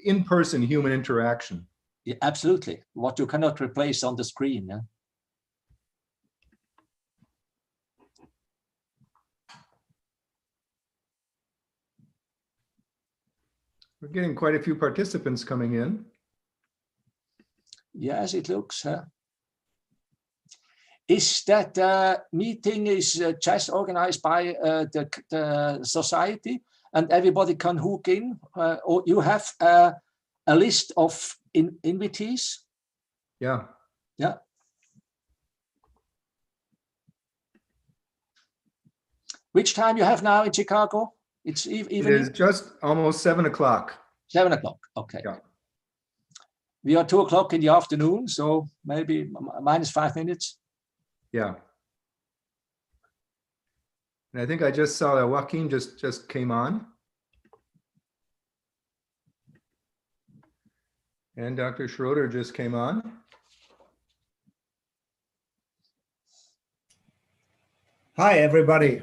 in-person human interaction. Yeah, absolutely. What you cannot replace on the screen. Yeah? We're getting quite a few participants coming in. Yes, it looks. Is that meeting is just organized by the society, and everybody can hook in? Or you have a list of invitees? Yeah. Yeah. Which time you have now in Chicago? It's evening? It is just almost 7 o'clock. 7 o'clock, okay. Yeah. We are 2 o'clock in the afternoon, so maybe minus 5 minutes. Yeah. And I think I just saw that Joaquin just came on. And Dr. Schroeder just came on. Hi, everybody.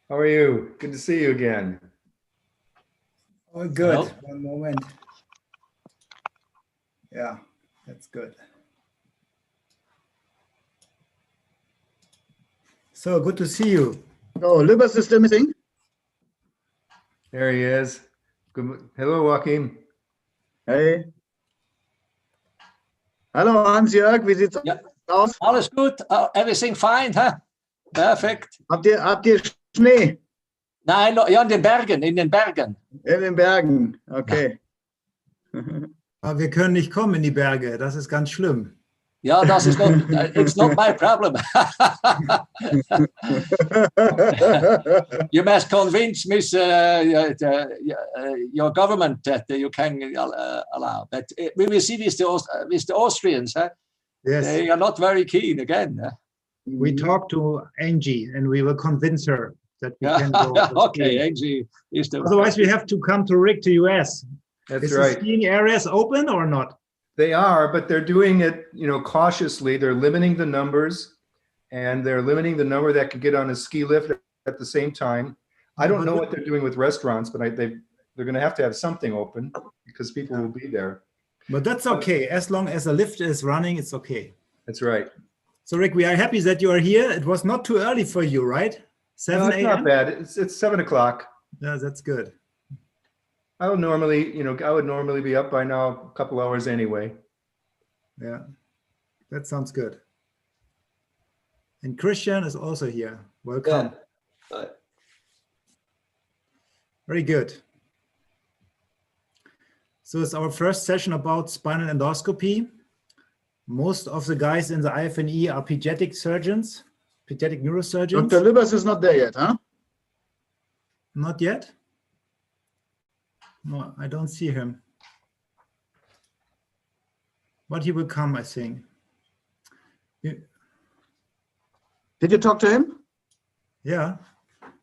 How are you? Good to see you again. Oh, good. Hello. One moment. Yeah, that's good. So good to see you. Oh, liver system missing. There he is. Good. Hello, Joaquin. Hey. Hallo Hans-Jörg, wie sieht's Ja. aus? Alles gut, everything fine, huh? Perfect. Habt ihr Schnee Nein, ja, in den Bergen, in den Bergen. in den Bergen? Okay. Aber wir können nicht kommen in die Berge. Das ist ganz schlimm. Ja, das ist not, it's not my problem. You must convince Miss, your government that you can allow. But we will see with the Austrians. Huh? Yes. They are not very keen again. Huh? We talked to Angie and we will convince her that we Yeah. can go. Okay, Angie is the. Otherwise, we have to come to Rick to US. That's Is right. the skiing areas open or not? They are, but they're doing it, cautiously. They're limiting the numbers, and they're limiting the number that can get on a ski lift at the same time. I don't know what they're doing with restaurants, but they're going to have something open because people will be there. But that's okay. As long as the lift is running, it's okay. That's right. So, Rick, we are happy that you are here. It was not too early for you, right? 7 No, it's not a.m.? bad. It's 7 o'clock. Yeah, that's good. I would normally be up by now a couple hours anyway. Yeah, that sounds good. And Christian is also here. Welcome. Yeah. Very good. So it's our first session about spinal endoscopy. Most of the guys in the IFNE are pediatric surgeons, pediatric neurosurgeons. Dr. Libers is not there yet, huh? Not yet? No, I don't see him. But he will come, I think. Did you talk to him? Yeah,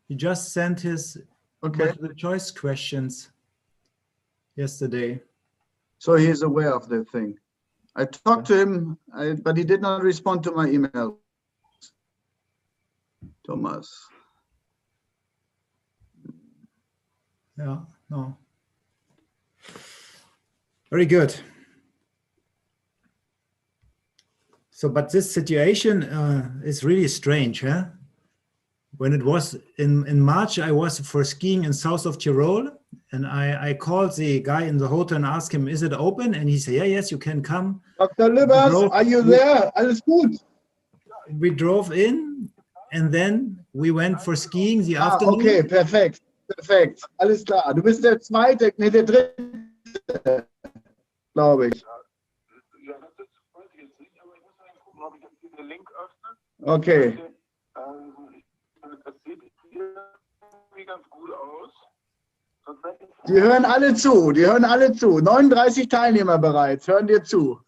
he just sent his multiple choice questions yesterday. So he is aware of the thing. I talked to him, but he did not respond to my email. Thomas. Yeah, no. Very good. So, but this situation is really strange, huh? When it was in March, I was for skiing in south of Tyrol, and I called the guy in the hotel and asked him, is it open? And he said, yeah, yes, you can come. Dr. Libers, are you there? Alles gut. We drove in, and then we went for skiing the afternoon. Okay, perfekt. Perfekt. Alles klar. Du bist der zweite, nee, der dritte, glaube ich. Okay. Die hören alle zu, die hören alle zu. 39 Teilnehmer bereits, hören dir zu.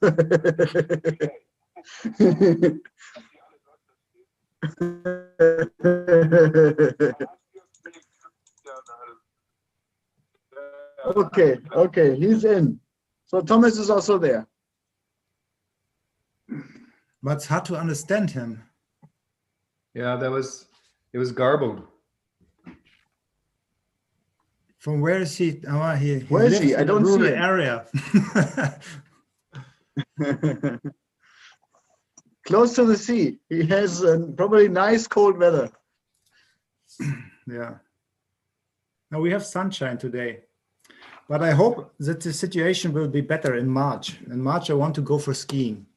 Okay, okay, he's in. So Thomas is also there. But it's hard to understand him. Yeah, it was garbled. From where is he? Oh, he Where is lives he? I in a don't see rural him. area. Close to the sea. He has probably nice cold weather. Yeah. Now we have sunshine today, but I hope that the situation will be better in March. In March, I want to go for skiing.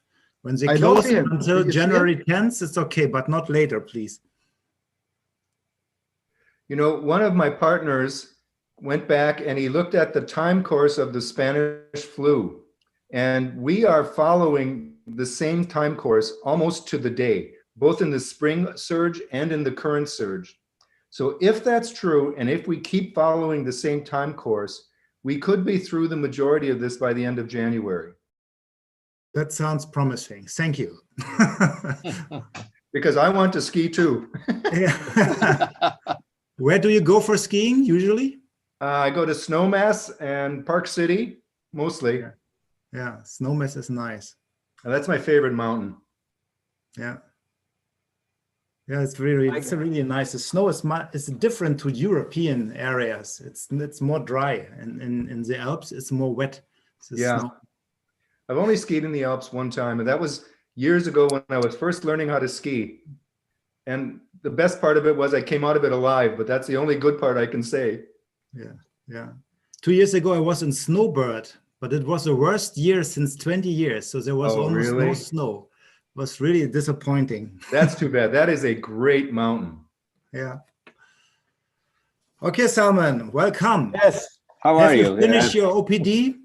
When they I don't close see him. until Did you see him? January 10th, it's okay, but not later, please. You know, one of my partners went back and he looked at the time course of the Spanish flu. And we are following the same time course almost to the day, both in the spring surge and in the current surge. So if that's true, and if we keep following the same time course, we could be through the majority of this by the end of January. That sounds promising. Thank you. Because I want to ski too. Yeah. Where do you go for skiing usually? I go to Snowmass and Park City, mostly. Yeah, Snowmass is nice. That's my favorite mountain. Yeah. Yeah, it's really nice. The snow is different to European areas. It's more dry, and in the Alps it's more wet. Yeah. Snow. I've only skied in the Alps one time, and that was years ago when I was first learning how to ski. And the best part of it was I came out of it alive, but that's the only good part I can say. Yeah, yeah. 2 years ago I was in Snowbird, but it was the worst year since 20 years. So there was almost no snow. It was really disappointing. That's too bad. That is a great mountain. Yeah. Okay, Salman, welcome. Yes. How are you? Have you finished your OPD?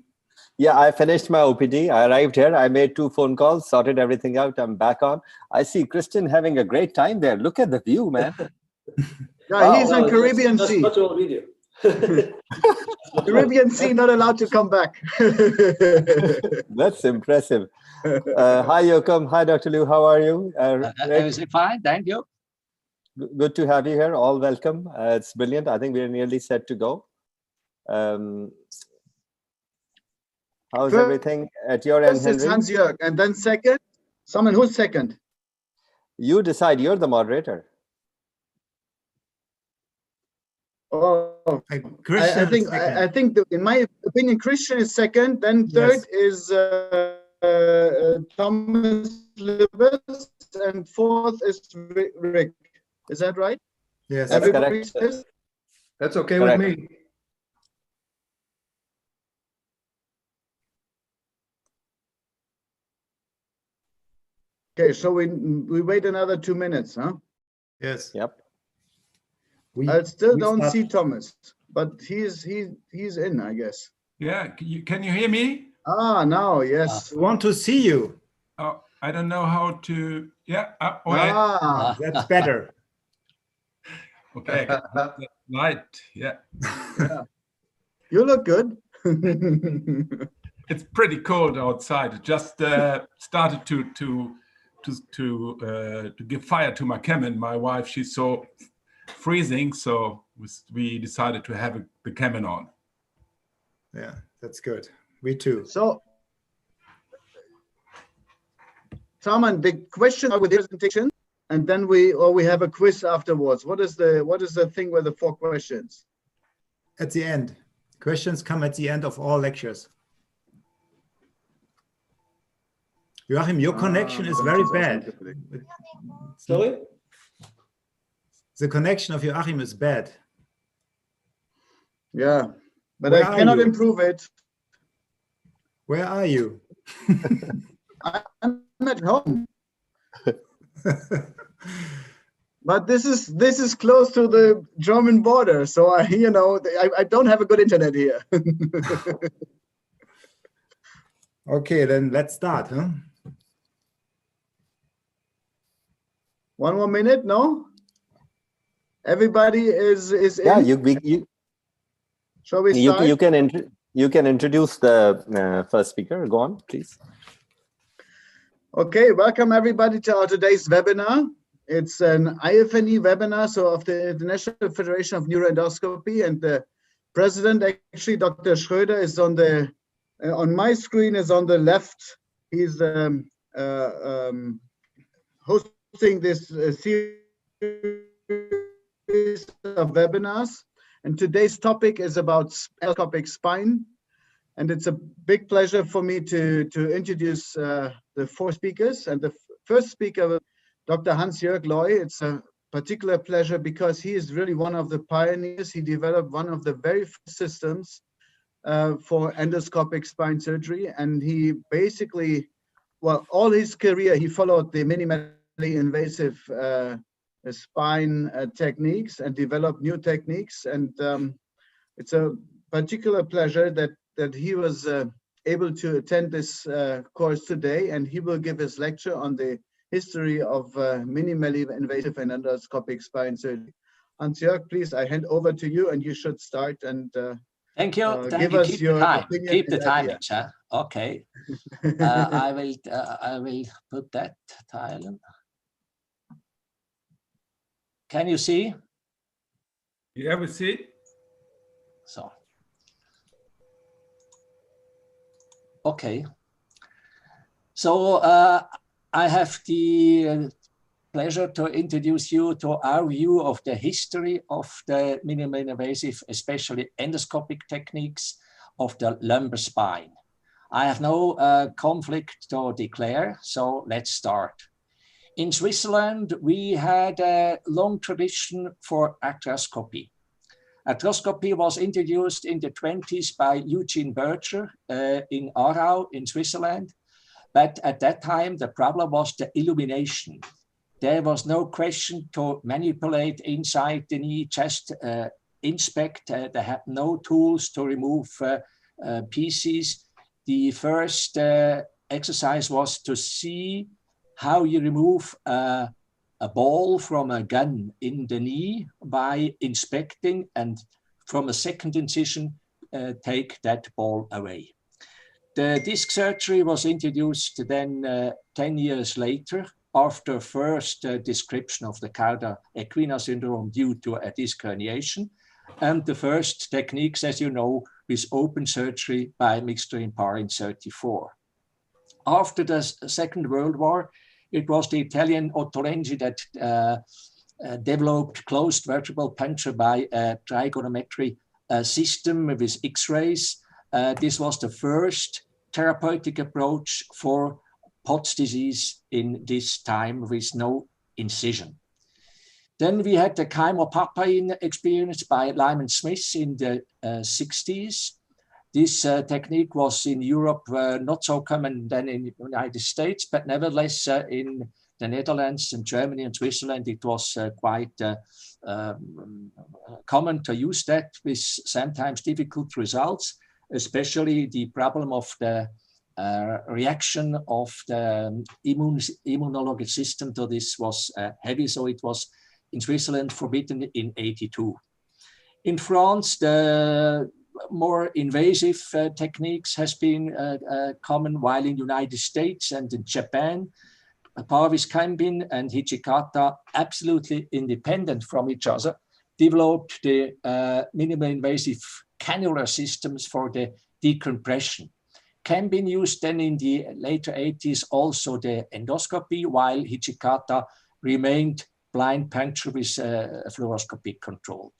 Yeah, I finished my OPD. I arrived here. I made 2 phone calls, sorted everything out. I'm back on. I see Christian having a great time there. Look at the view, man. Yeah, he's in Caribbean Sea. Caribbean Sea, not allowed to come back. That's impressive. Hi, Joachim. Hi, Dr. Liu. How are you? Everything fine, thank you. Good to have you here. All welcome. It's brilliant. I think we're nearly set to go. How's everything at your end, Henry? Hans-Jörg, and then second, someone who's second? You decide. You're the moderator. Oh, I think in my opinion, Christian is second. Then third is Thomas Lewis, and fourth is Rick. Is that right? Yes, that's Everybody correct. says? That's okay Correct. with me. Okay, so we wait another 2 minutes, huh? Yes. Yep. I still don't see Thomas, but he's in, I guess. Yeah, can you hear me? Ah, now, yes. We want to see you. Oh, I don't know how to. Yeah. That's better. Okay. Right. Yeah. You look good. It's pretty cold outside. It just started to give fire to my cabin. My wife, she's so freezing, so we decided to have the cabin on. Yeah, that's good. We too. So, Salman, the question with the presentation, and then we have a quiz afterwards. What is the thing with the 4 questions? At the end. Questions come at the end of all lectures. Joachim, your connection is very bad. Sorry? The connection of Joachim is bad. Yeah, but Where I cannot are you? improve it. Where are you? I'm at home. But this is close to the German border, so I don't have a good internet here. Okay, then let's start, huh? 1 more minute, no? Everybody is in. Yeah, Shall we start? you can introduce the first speaker. Go on, please. Okay, welcome everybody to our today's webinar. It's an IFNE webinar, so of the International Federation of Neuroendoscopy, and the president, actually, Dr. Schröder, is on my screen is on the left. He's hosting this series of webinars, And today's topic is about endoscopic spine. And it's a big pleasure for me to introduce the 4 speakers. And the first speaker, Dr. Hans-Jörg Loy. It's a particular pleasure because he is really one of the pioneers. He developed one of the very first systems for endoscopic spine surgery. And he basically, well, all his career, he followed the minimally invasive spine techniques and developed new techniques. And it's a particular pleasure that he was able to attend this course today, and he will give his lecture on the history of minimally invasive and endoscopic spine surgery. Hans-Jörg, please, I hand over to you, and you should start and thank you. Give us your opinion. Keep the time, huh? Okay. I will put that tile. Can you see? Yeah, we see. So. Okay. So I have the pleasure to introduce you to our view of the history of the minimally invasive, especially endoscopic techniques of the lumbar spine. I have no conflict to declare, so let's start. In Switzerland, we had a long tradition for arthroscopy. Arthroscopy was introduced in the 20s by Eugene Berger in Aarau in Switzerland. But at that time, the problem was the illumination. There was no question to manipulate inside the knee, just inspect. They had no tools to remove pieces. The first exercise was to see how you remove a ball from a gun in the knee by inspecting, and from a second incision, take that ball away. The disc surgery was introduced then 10 years later, after first description of the cauda equina syndrome due to a disc herniation, and the first techniques, as you know, with open surgery by Mixter in Par in 1934. After the Second World War, it was the Italian Ottolenghi that developed closed vertebral puncture by a trigonometry system with X-rays. This was the first therapeutic approach for Pott's disease in this time with no incision. Then we had the chymopapain experience by Lyman Smith in the 60s. This technique was in Europe not so common than in the United States, but nevertheless in the Netherlands and Germany and Switzerland, it was quite common to use that with sometimes difficult results, especially the problem of the reaction of the immunologic system to this was heavy, so it was in Switzerland forbidden in 1982. In France, the more invasive techniques has been common, while in the United States and in Japan, Parvis Kambin and Hijikata, absolutely independent from each other, developed the minimally invasive cannular systems for the decompression. Kambin used then in the later 80s also the endoscopy, while Hijikata remained blind puncture with fluoroscopic control.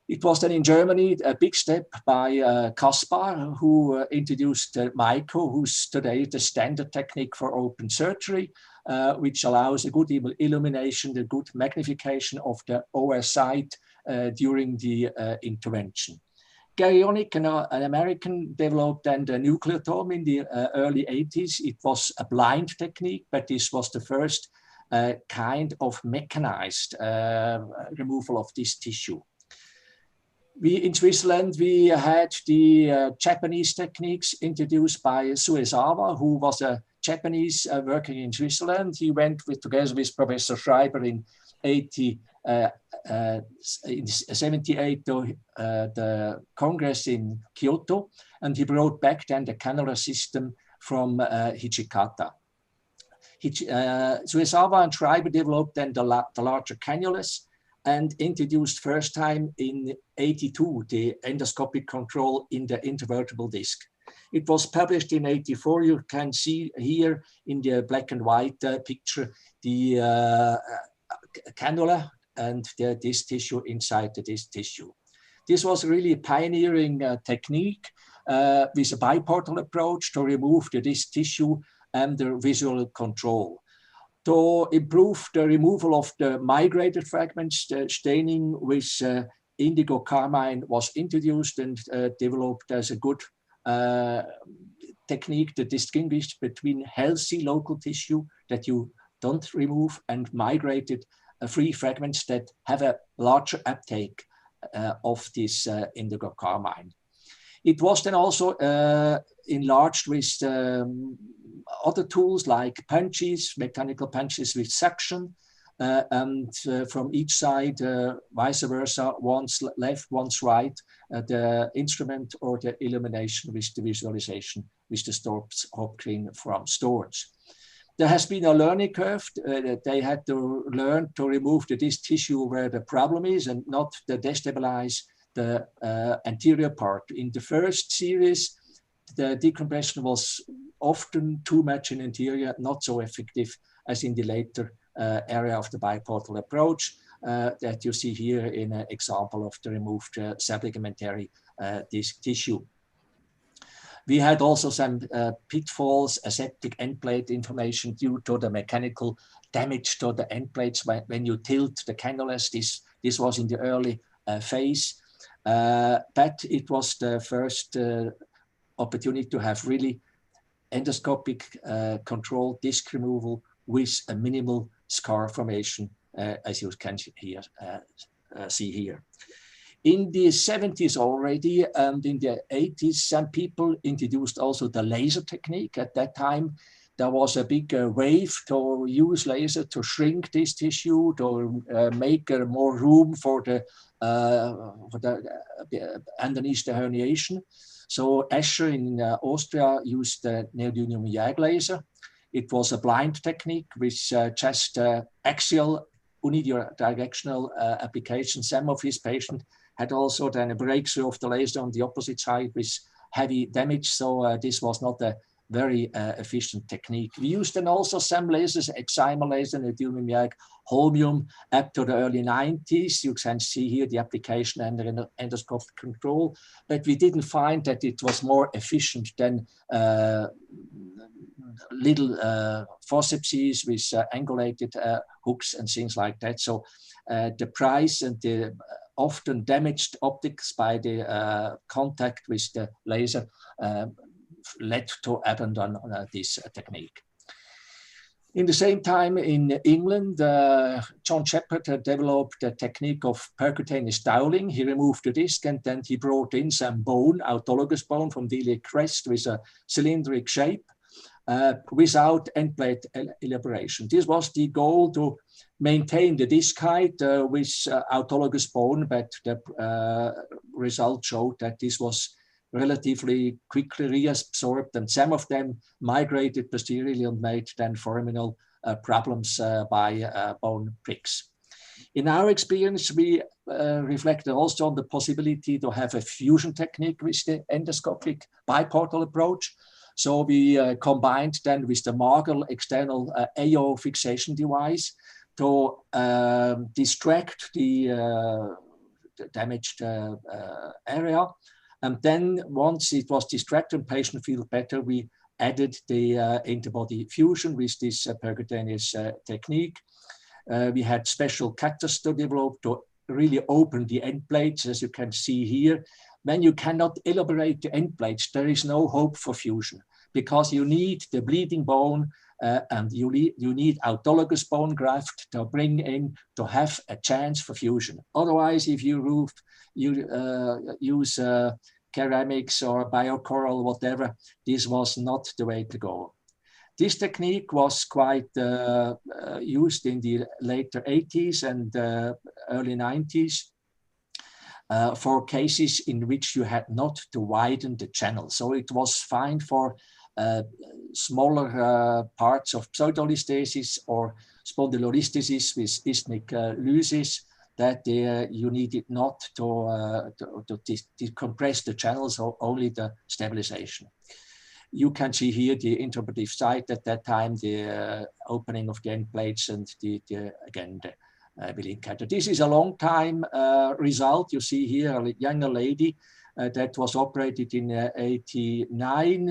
It was then in Germany a big step by Kaspar, who introduced MICO, who's today the standard technique for open surgery, which allows a good illumination, the good magnification of the OR site during the intervention. Gary Onick, an American, developed then the nucleotome in the early 80s. It was a blind technique, but this was the first kind of mechanized removal of this tissue. In Switzerland, we had the Japanese techniques introduced by Suezawa, who was a Japanese working in Switzerland. He went together with Professor Schreiber in 78 to the Congress in Kyoto, and he brought back then the cannular system from Hijikata. Suezawa and Schreiber developed then the larger cannulas and introduced first time in 82 the endoscopic control in the intervertebral disc. It was published in 84. You can see here in the black and white picture the cannula and the disc tissue inside the disc tissue. This was really a pioneering technique with a biportal approach to remove the disc tissue under visual control. To improve the removal of the migrated fragments, the staining with indigo carmine was introduced and developed as a good technique to distinguish between healthy local tissue that you don't remove and migrated free fragments that have a larger uptake of this indigo carmine. It was then also enlarged with other tools like punches, mechanical punches with suction, and from each side, vice versa, one's left, one's right, the instrument or the illumination with the visualization with the Hopkins from storage. There has been a learning curve. They had to learn to remove the disc tissue where the problem is and not to destabilize the anterior part. In the first series, the decompression was often too much in anterior, not so effective as in the later area of the biportal approach that you see here in an example of the removed subligamentary disc tissue. We had also some pitfalls, aseptic end plate information due to the mechanical damage to the end plates when you tilt the cannulas. This was in the early phase, but it was the first opportunity to have really endoscopic controlled disc removal with a minimal scar formation, as you can see here. In the 70s already and in the 80s, some people introduced also the laser technique. At that time, there was a big wave to use laser to shrink this tissue, to make more room for the underneath the herniation. So Escher in Austria used the Neodymium Yag Laser. It was a blind technique with just axial unidirectional application. Some of his patients had also then a breakthrough of the laser on the opposite side with heavy damage. So this was not a very efficient technique. We used then also some lasers, XII laser, Neodymium Yag, holmium, up to the early 90s. You can see here the application under endoscopic control, but we didn't find that it was more efficient than little forceps with angulated hooks and things like that. So the price and the often damaged optics by the contact with the laser led to abandon this technique. In the same time in England, John Shepherd developed a technique of percutaneous toweling. He removed the disc and then he brought in some bone, autologous bone from the iliac crest with a cylindric shape without end plate elaboration. This was the goal, to maintain the disc height with autologous bone, but the result showed that this was relatively quickly reabsorbed, and some of them migrated posteriorly and made then foraminal problems by bone pricks. In our experience, we reflected also on the possibility to have a fusion technique with the endoscopic biportal approach. So we combined then with the Margel external AO fixation device to distract the damaged area. And then once it was distracted and patient feel better, we added the interbody fusion with this percutaneous technique. We had special cutters to develop to really open the end plates, as you can see here. When you cannot elaborate the end plates, there is no hope for fusion, because you need the bleeding bone and you need autologous bone graft to bring in to have a chance for fusion. Otherwise, if you use ceramics or biocoral, whatever, this was not the way to go. This technique was quite used in the later 80s and early 90s for cases in which you had not to widen the channel. So it was fine for smaller parts of pseudolisthesis or spondylolisthesis with isthmic lysis, that you needed not to decompress the channels, or only the stabilization. You can see here the interbody site at that time, the opening of the end plates, and again the will encounter. This is a long time result. You see here a younger lady that was operated in 89.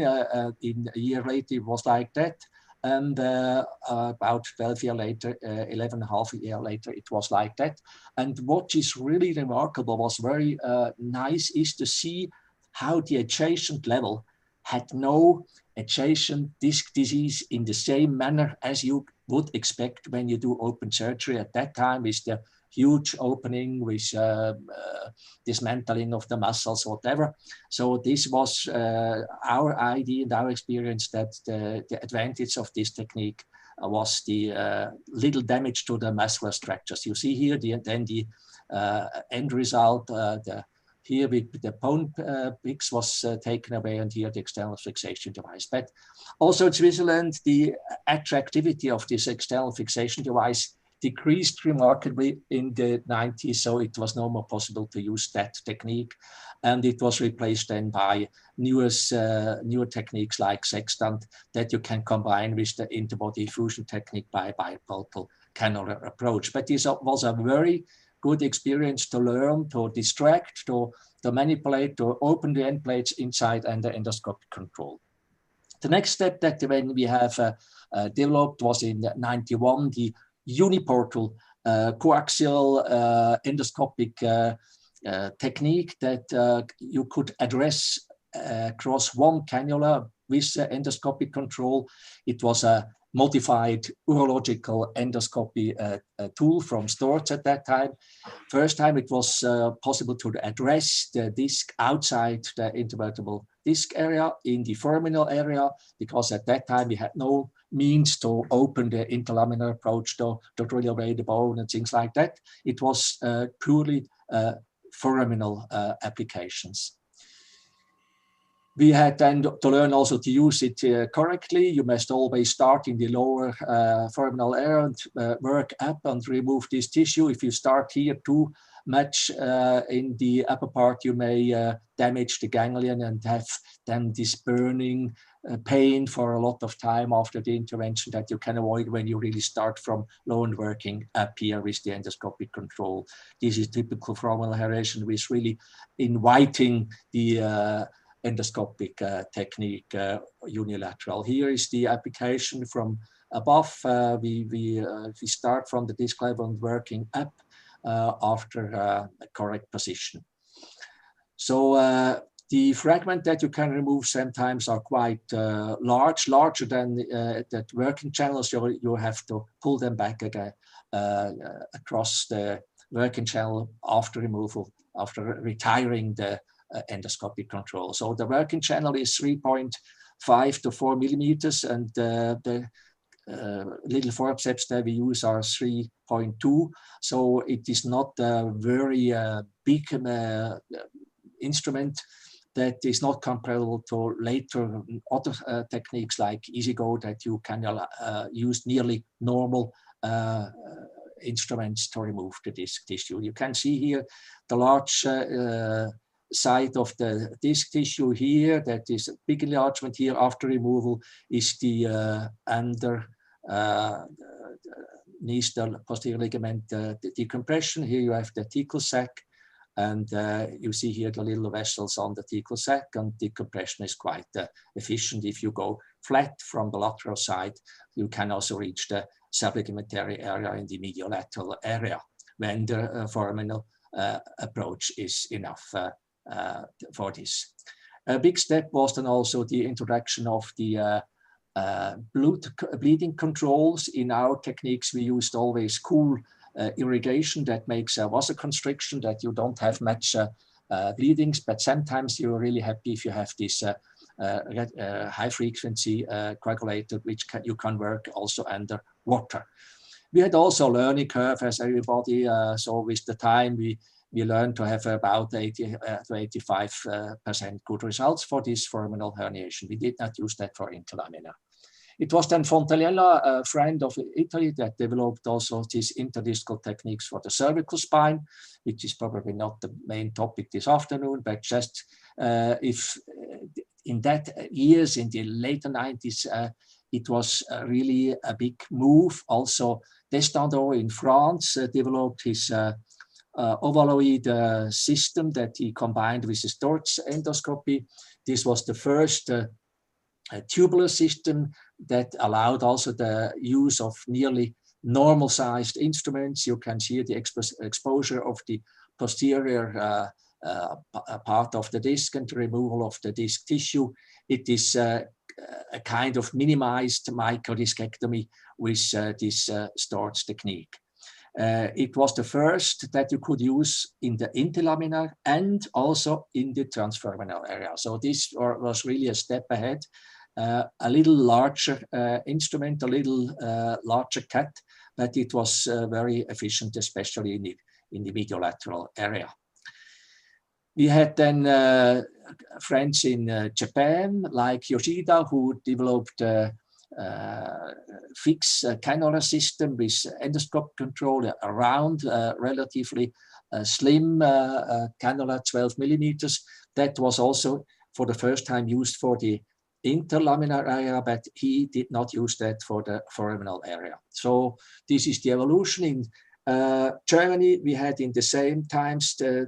In a year later, it was like that. And about 12 years later, 11.5 years later, it was like that. And what is really remarkable, was very nice, is to see how the adjacent level had no adjacent disc disease in the same manner as you would expect when you do open surgery at that time, with the huge opening, with dismantling of the muscles, whatever. So this was our idea and our experience, that the advantage of this technique was the little damage to the muscular structures. You see here the end result. Here the bone pix was taken away, and here the external fixation device. But also in Switzerland, the attractivity of this external fixation device decreased remarkably in the 90s, so it was no more possible to use that technique, and it was replaced then by newer techniques like sextant that you can combine with the interbody fusion technique by bipolar cannular approach. But this was a very good experience to learn, to distract, to manipulate, to open the end plates inside and the endoscopic control. The next step that when we have developed was in 91, the uniportal coaxial endoscopic technique that you could address across one cannula with endoscopic control. It was a modified urological endoscopy tool from Storz at that time. First time it was possible to address the disc outside the intervertebral disc area in the foraminal area, because at that time we had no means to open the Inter-Lamina approach to drill away the bone and things like that. It was purely foraminal applications. We had then to learn also to use it correctly. You must always start in the lower foraminal area and work up and remove this tissue. If you start here too much in the upper part, you may damage the ganglion and have then this burning pain for a lot of time after the intervention that you can avoid when you really start from low and working up here with the endoscopic control. This is typical foraminal herniation, with really inviting the endoscopic technique unilateral. Here is the application from above. We start from the disc level and working up after a correct position. So the fragment that you can remove sometimes are quite large, larger than the working channels. You have to pull them back again across the working channel after removal, after retiring the endoscopic control. So the working channel is 3.5 to 4 millimeters, and the little forceps that we use are 3.2. So it is not a very big instrument that is not comparable to later other techniques like EasyGo, that you can use nearly normal instruments to remove the disc tissue. You can see here the large side of the disc tissue here, that is a big enlargement here. After removal is the under distal posterior ligament decompression. Here you have the thecal sac, and you see here the little vessels on the thecal sac, and decompression is quite efficient. If you go flat from the lateral side, you can also reach the subligamentary area in the mediolateral area when the foraminal approach is enough for this. A big step was then also the introduction of the bleeding controls. In our techniques, we used always cool irrigation that makes a vasoconstriction, that you don't have much bleedings, but sometimes you're really happy if you have this high frequency coagulator, which you can work also under water. We had also a learning curve as everybody, so with the time we learned to have about 80 to 85% good results for this foraminal herniation. We did not use that for Inter-Lamina. It was then Fontanella, a friend of Italy, that developed also these interdiscal techniques for the cervical spine, which is probably not the main topic this afternoon, but just if in that years, in the later 90s, it was really a big move. Also, Destandot in France developed his ovaloid system that he combined with the Storz endoscopy. This was the first tubular system that allowed also the use of nearly normal-sized instruments. You can see the exposure of the posterior part of the disc and the removal of the disc tissue. It is a kind of minimized microdiscectomy with this Storz technique. It was the first that you could use in the interlaminar and also in the transfemoral area. So this was really a step ahead. A little larger instrument, a little larger cut, but it was very efficient, especially in the mediolateral area. We had then friends in Japan, like Yoshida, who developed a fixed cannula system with endoscopic control around relatively slim cannula, 12 millimeters. That was also for the first time used for the interlaminar area, but he did not use that for the foraminal area. So this is the evolution. In Germany, we had in the same times the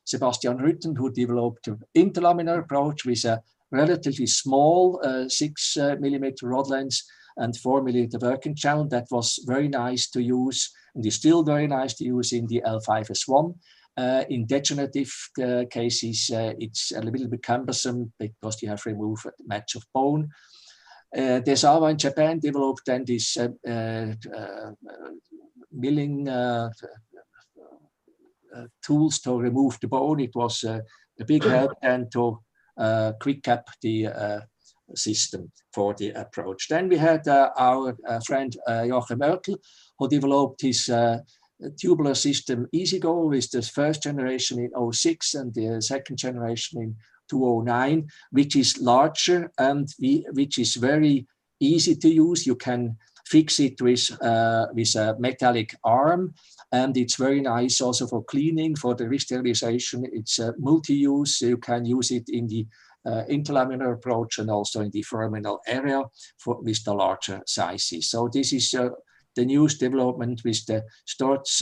Sebastian Rütten, who developed an Inter-Lamina approach with a relatively small 6 millimeter rod length and 4 millimeter working channel. That was very nice to use, and is still very nice to use in the L5S1. In degenerative cases, it's a little bit cumbersome because you have removed a match of bone. Desawa in Japan developed then this milling tools to remove the bone. It was a big help then to quick up the system for the approach. Then we had our friend Joachim Oertel, who developed his tubular system EasyGo with the first generation in 06 and the second generation in 2009, which is larger and which is very easy to use. You can fix it with a metallic arm, and it's very nice also for cleaning, for the re-sterilization. It's multi-use. You can use it in the interlaminar approach and also in the foraminal area with the larger sizes. So this is the newest development with the Storz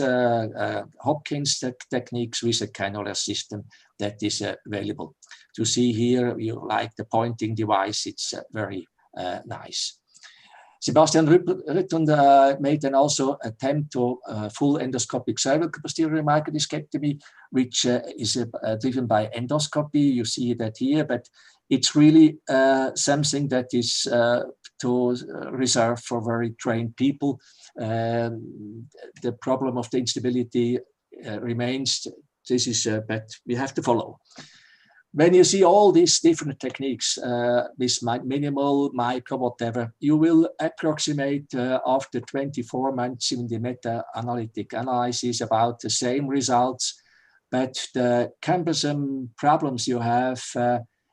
Hopkins techniques with a cannula system that is available. To see here, you like the pointing device, it's very nice. Sebastian Rütten made an also attempt to full endoscopic cervical posterior microdiscectomy, which is driven by endoscopy. You see that here, but it's really something that is to reserve for very trained people. The problem of the instability remains. This is, but we have to follow. When you see all these different techniques with minimal, micro, whatever, you will approximate after 24 months in the meta-analytic analysis about the same results. But the cumbersome problems you have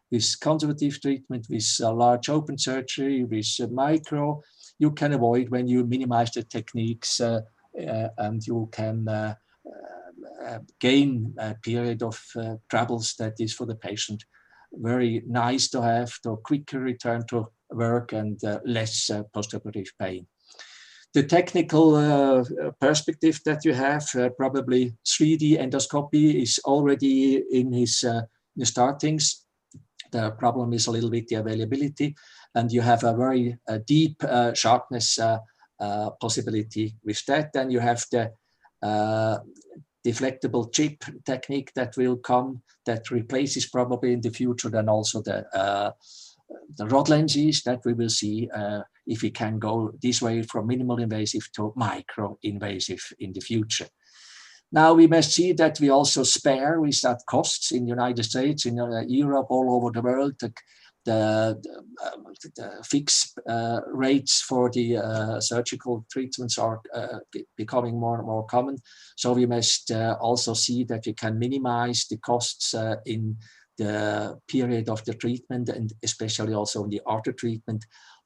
with conservative treatment, with large open surgery, with micro, you can avoid when you minimize the techniques and you can gain a period of troubles that is for the patient very nice to have, to quicker return to work and less postoperative pain. The technical perspective that you have, probably 3D endoscopy is already in his startings. The problem is a little bit the availability, and you have a very deep sharpness possibility with that. Then you have the deflectable chip technique that will come, that replaces probably in the future then also the rod lenses that we will see if we can go this way from minimal invasive to micro invasive in the future. Now we must see that we also spare with that costs in the United States, in Europe, all over the world. The fixed rates for the surgical treatments are becoming more and more common. So we must also see that we can minimize the costs in the period of the treatment, and especially also in the after treatment,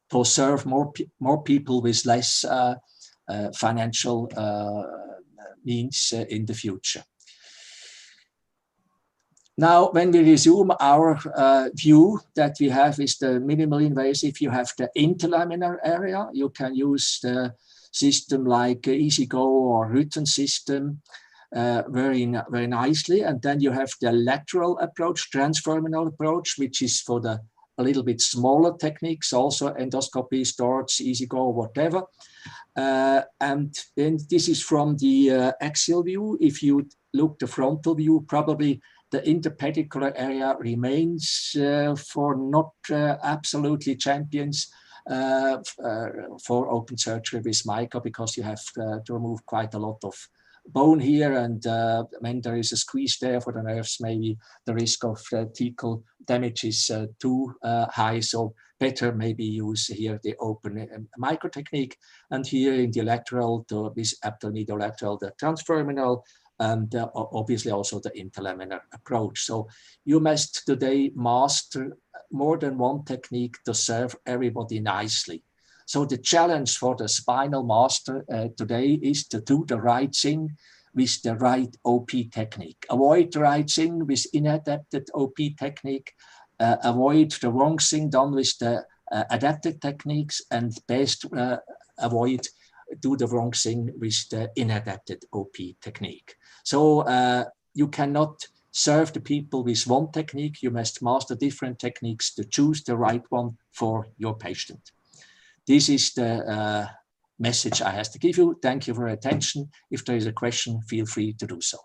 to serve more people with less financial means in the future. Now, when we resume our view that we have is the minimal invasive, you have the interlaminar area. You can use the system like EasyGo or Rutten system very nicely. And then you have the lateral approach, transformative approach, which is for the a little bit smaller techniques, also endoscopy, storage, EasyGo, whatever. And then this is from the axial view. If you look the frontal view, probably the interpedicular area remains for not absolutely champions for open surgery with micro, because you have to remove quite a lot of bone here, and when there is a squeeze there for the nerves, maybe the risk of thecal damage is too high. So better maybe use here the open micro technique, and here in the lateral, this abdominolateral, the transfemoral, and obviously also the interlaminar approach. So you must today master more than one technique to serve everybody nicely. So the challenge for the spinal master today is to do the right thing with the right OP technique. Avoid the right thing with inadapted OP technique. Avoid the wrong thing done with the adapted techniques, and best avoid do the wrong thing with the inadapted OP technique. So you cannot serve the people with one technique. You must master different techniques to choose the right one for your patient. This is the message I have to give you. Thank you for your attention. If there is a question, feel free to do so.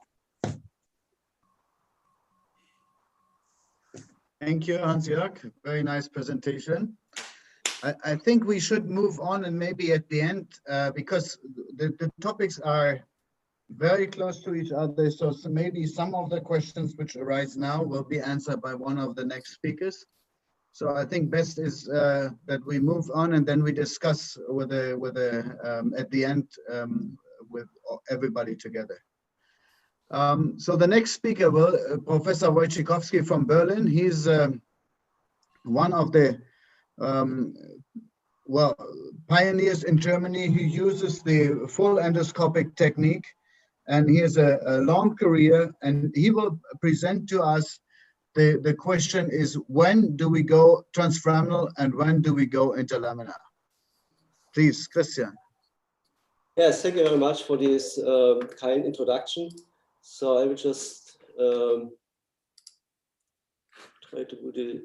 Thank you, Hans-Jörg. Very nice presentation. I think we should move on, and maybe at the end, because the topics are very close to each other, so maybe some of the questions which arise now will be answered by one of the next speakers. So I think best is that we move on, and then we discuss at the end with everybody together. So the next speaker will Professor Wojciechowski from Berlin. He's one of the pioneers in Germany who uses the full endoscopic technique, and he has a long career, and he will present to us the question is, when do we go transfemoral and when do we go interlaminar? Please, Christian. Yes, thank you very much for this kind introduction. So I will just try to do the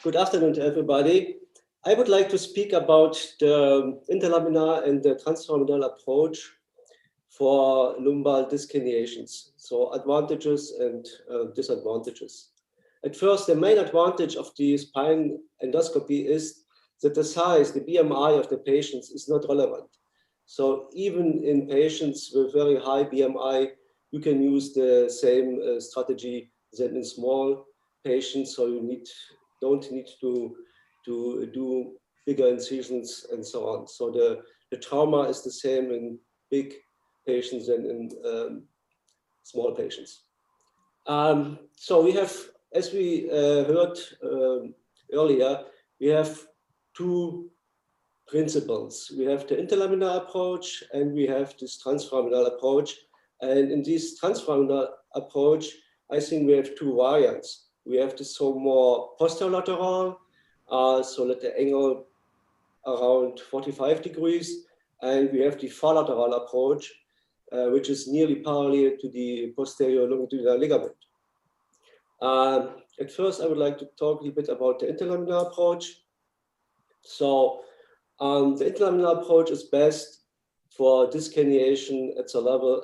good afternoon to everybody. I would like to speak about the interlaminar and the transfemoral approach for lumbar disc herniations. So advantages and disadvantages. At first, the main advantage of the spine endoscopy is that the size, the BMI of the patients is not relevant. So even in patients with very high BMI, you can use the same strategy than in small patients. So you don't need to do bigger incisions and so on. So the trauma is the same in big patients than in small patients. So we have, as we heard earlier, we have two principles. We have the interlaminar approach and we have this transfemoral approach. And in this transfemoral approach, I think we have two variants. We have this so more posterolateral, so let the angle around 45 degrees, and we have the volatile approach, which is nearly parallel to the posterior longitudinal ligament. At first, I would like to talk a little bit about the interlaminar approach. So the interlaminar approach is best for disc herniation at the level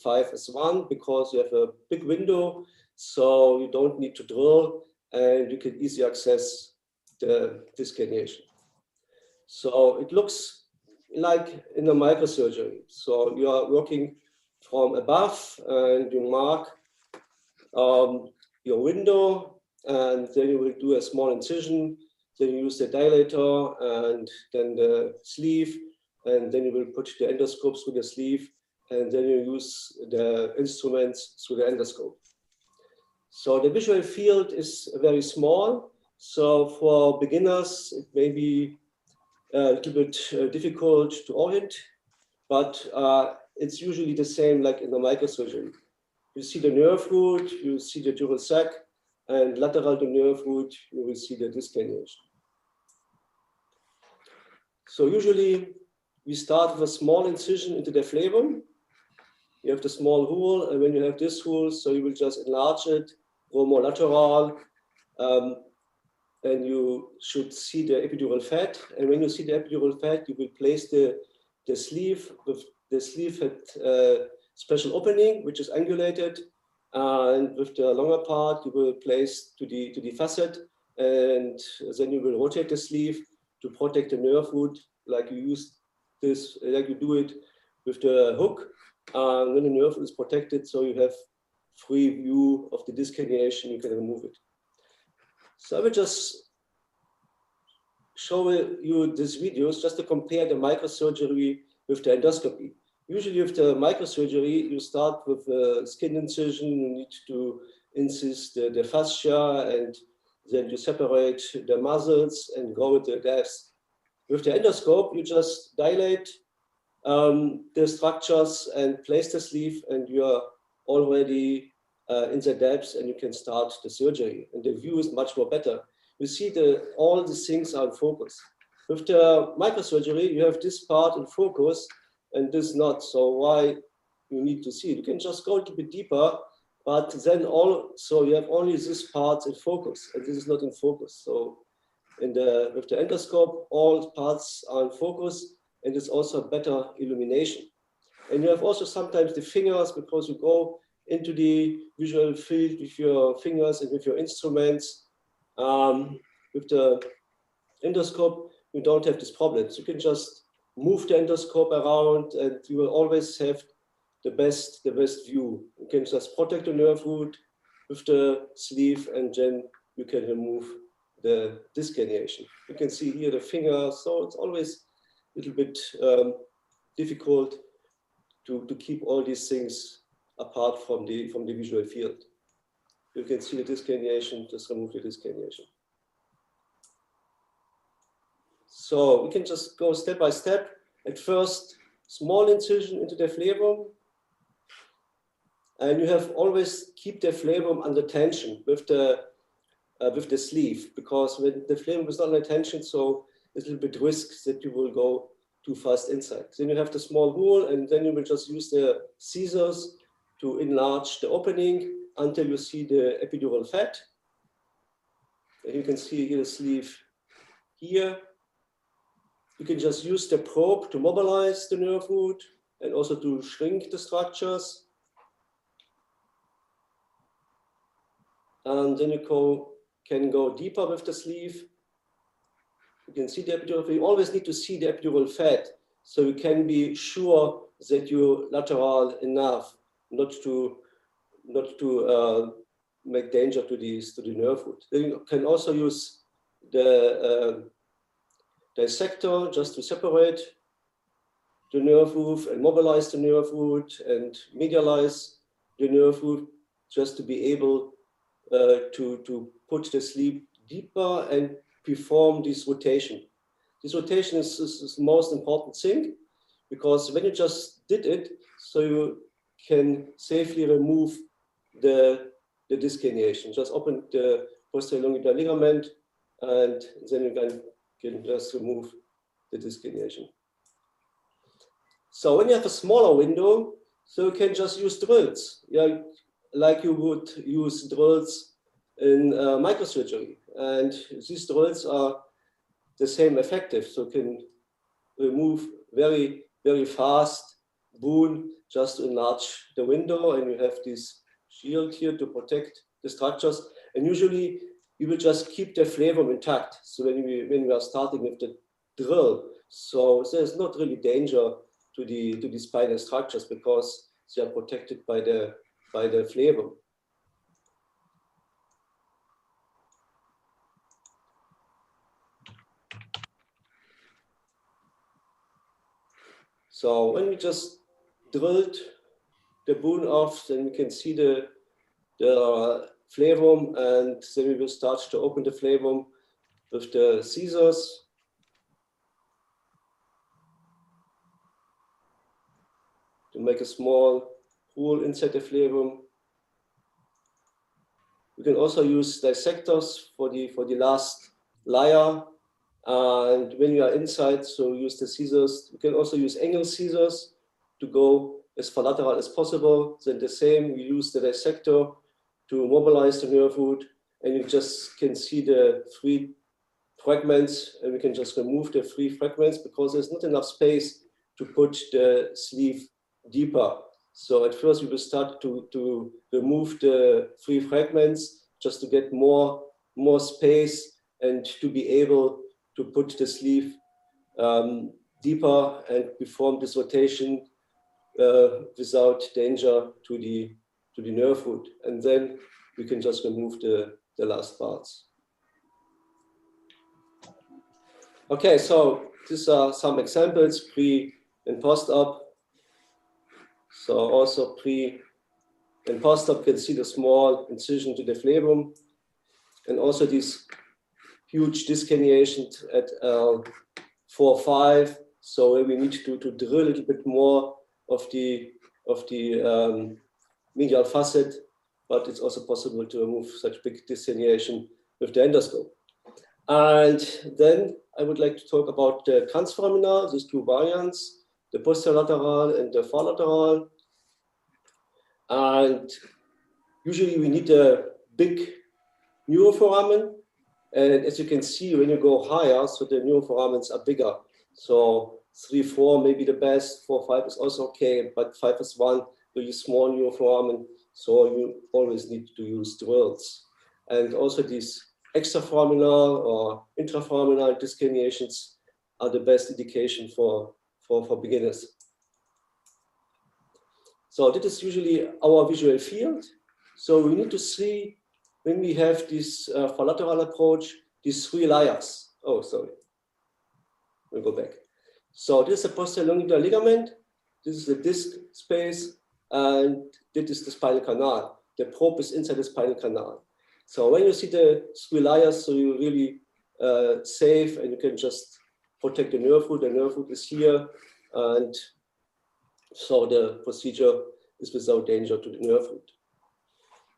5S1 because you have a big window, so you don't need to drill and you can easily access the disc herniation. So it looks like in a microsurgery. So you are working from above and you mark your window, and then you will do a small incision, then you use the dilator and then the sleeve, and then you will put the endoscope through the sleeve, and then you use the instruments through the endoscope. So the visual field is very small. So for beginners, it may be a little bit difficult to orient, but it's usually the same like in the microsurgery. You see the nerve root, you see the dural sac, and lateral to nerve root, you will see the disc herniation. So usually we start with a small incision into the flavum. You have the small hole, and when you have this hole, so you will just enlarge it, go more lateral, and you should see the epidural fat. And when you see the epidural fat, you will place the sleeve. With the sleeve had special opening, which is angulated, and with the longer part, you will place to the facet, and then you will rotate the sleeve to protect the nerve root, like you use this, like you do it with the hook. When the nerve is protected, so you have free view of the disc herniation, you can remove it. So I will just show you these videos just to compare the microsurgery with the endoscopy. Usually with the microsurgery, you start with a skin incision, you need to incise the fascia, and then you separate the muscles and go with the depths. With the endoscope, you just dilate the structures and place the sleeve, and you are already in the depths, and you can start the surgery. And the view is much more better. You see all these things are in focus. With the microsurgery, you have this part in focus and this not. So why you need to see it? You can just go a little bit deeper, but then so you have only this part in focus, and this is not in focus. So with the endoscope, all parts are in focus, and it's also better illumination. And you have also sometimes the fingers, because you go into the visual field with your fingers and with your instruments. With the endoscope, you don't have these problems. You can just move the endoscope around, and you will always have the best view. You can just protect the nerve root with the sleeve, and then you can remove the disc herniation. You can see here the finger, so it's always a little bit difficult to keep all these things apart from the visual field. You can see the disc herniation, just remove the disc herniation. So we can just go step by step. At first, small incision into the flavum. And you have always keep the flavum under tension with the sleeve, because when the flavum is not under tension, so there's a little bit risk that you will go too fast inside. Then you have the small hole, and then you will just use the scissors to enlarge the opening until you see the epidural fat. And you can see here the sleeve here. You can just use the probe to mobilize the nerve root and also to shrink the structures. And then you can go deeper with the sleeve. You can see the epidural fat. You always need to see the epidural fat, so you can be sure that you're lateral enough not to make danger to the nerve root. Then you can also use the dissector just to separate the nerve root and mobilize the nerve root and medialize the nerve root, just to be able to put the sleeve deeper and perform this rotation. This rotation is the most important thing, because when you just did it, so you can safely remove the disc herniation. Just open the posterior longicular ligament, and then you can just remove the disc herniation. So when you have a smaller window, so you can just use drills, like you would use drills in microsurgery. And these drills are the same effective, so you can remove very, very fast bone just to enlarge the window, and you have this shield here to protect the structures. And usually you will just keep the flavum intact. So when we are starting with the drill, so there's not really danger to the spinal structures, because they are protected by the flavum. So when we just drilled the bone off, then we can see the flavum, and then we will start to open the flavum with the scissors. make a small hole inside the flebum. We can also use dissectors for the last layer. And when you are inside, so use the scissors. You can also use angle scissors to go as far lateral as possible. Then the same, you use the dissector to mobilize the nerve root, and you just can see the 3 fragments, and we can just remove the 3 fragments because there's not enough space to put the sleeve deeper. So at first we will start to remove the 3 fragments just to get more space and to be able to put the sleeve deeper and perform this rotation without danger to the nerve root. And then we can just remove the last parts. Okay, so these are some examples, pre and post-op. So also pre and post-op, you can see the small incision to the flebum, and also these huge disc herniations at L4-5. So we need to drill a little bit more of the medial facet, but it's also possible to remove such big disc herniation with the endoscope. And then I would like to talk about the transforamina, these 2 variants, the posterolateral and the forlateral. And usually we need a big neuroforamen. And as you can see, when you go higher, so the neuroforamens are bigger. So 3-4 may be the best, 4-5 is also okay, but 5S1 really small neuroforamen. So you always need to use drills. And also these extraforaminal or intraforaminal disc herniations are the best indication for beginners. So this is usually our visual field. So we need to see, when we have this for lateral approach, these 3 layers. Oh, sorry. We'll go back. So this is the posterior longicular ligament. This is the disc space, and this is the spinal canal. The probe is inside the spinal canal. So when you see the 3 layers, so you're really safe, and you can just protect the nerve root. The nerve root is here, and so the procedure is without danger to the nerve root.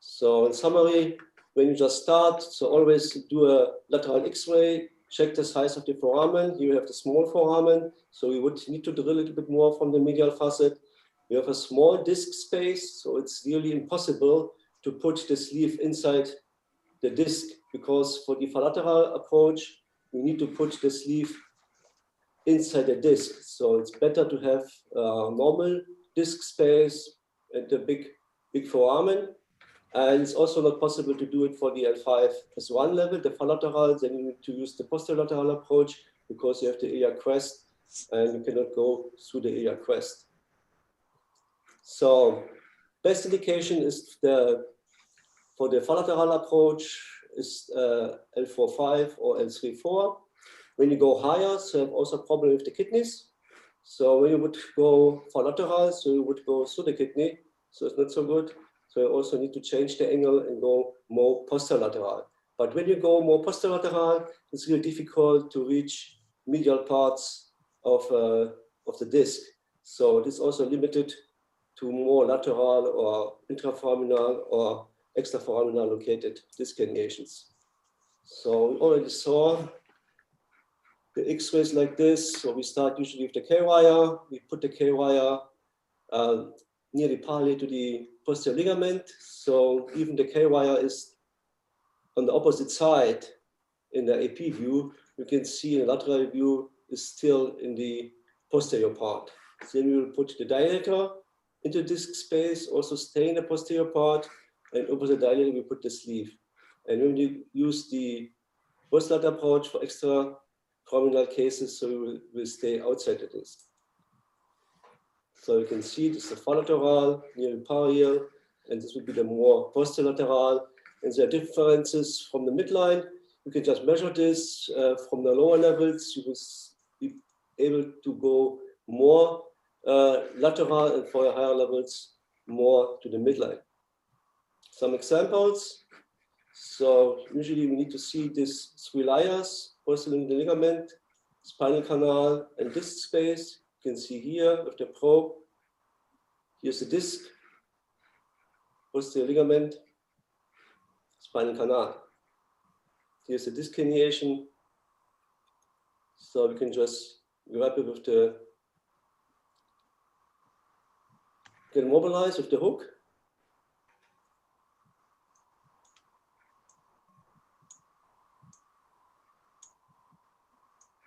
So in summary, when you just start, so always do a lateral X-ray, check the size of the foramen. Here you have the small foramen, so we would need to drill a little bit more from the medial facet. We have a small disc space, so it's really impossible to put the sleeve inside the disc, because for the lateral approach, we need to put the sleeve inside the disc. So it's better to have normal disc space and the big foramen. And it's also not possible to do it for the L5S1 level, the lateral. Then you need to use the posterolateral approach because you have the iliac crest and you cannot go through the iliac crest. So best indication is for the lateral approach is L4-5 or L3-4. When you go higher, so you have also a problem with the kidneys. So when you would go for lateral, so you would go through the kidney, so it's not so good. So you also need to change the angle and go more posterolateral. But when you go more posterolateral, it's really difficult to reach medial parts of the disc. So it is also limited to more lateral or intraforaminal or extraforaminal located disc herniations. So we already saw the X-rays like this. So we start usually with the K-wire. We put the K-wire nearly parallel to the posterior ligament. So even the K-wire is on the opposite side in the AP view. You can see in the lateral view is still in the posterior part. So then we will put the dilator into disc space, also stay in the posterior part, and over the dilator we put the sleeve. And when you use the Volatile approach for extraforaminal cases, so we will stay outside the disc. So you can see this is the lateral, nearly parallel, and this will be the more posterolateral. And there are differences from the midline. You can just measure this from the lower levels. You will be able to go more lateral, and for higher levels, more to the midline. Some examples. So usually we need to see these 3 layers, posterior ligament, spinal canal, and disc space. You can see here with the probe. Here's the disc, posterior ligament, spinal canal. Here's the disc herniation. So we can just grab it with the, can mobilize with the hook.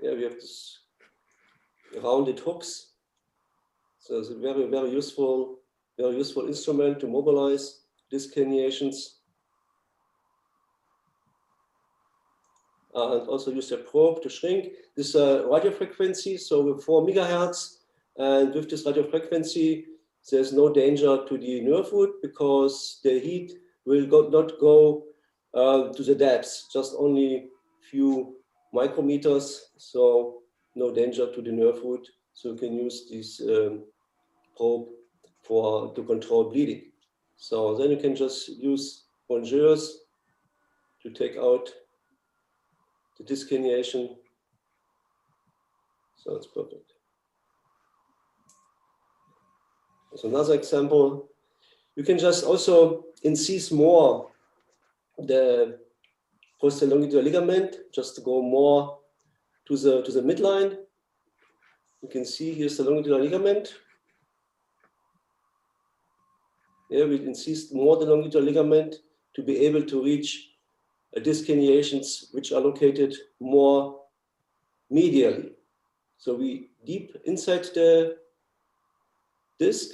Yeah, we have this rounded hooks. So it's a very, very useful instrument to mobilize disc herniations. And also use a probe to shrink. This radio frequency, so with 4 megahertz, and with this radio frequency, there's no danger to the nerve root because the heat will not go to the depths, just only few micrometers, so no danger to the nerve root. So you can use this probe to control bleeding. So then you can just use plongeurs to take out the disc herniation. So it's perfect. So another example, you can just also incise more the posterior longitudinal ligament, just to go more to the midline. You can see here's the longitudinal ligament. Here we incise more the longitudinal ligament to be able to reach disc herniations which are located more medially. So we deep inside the disc,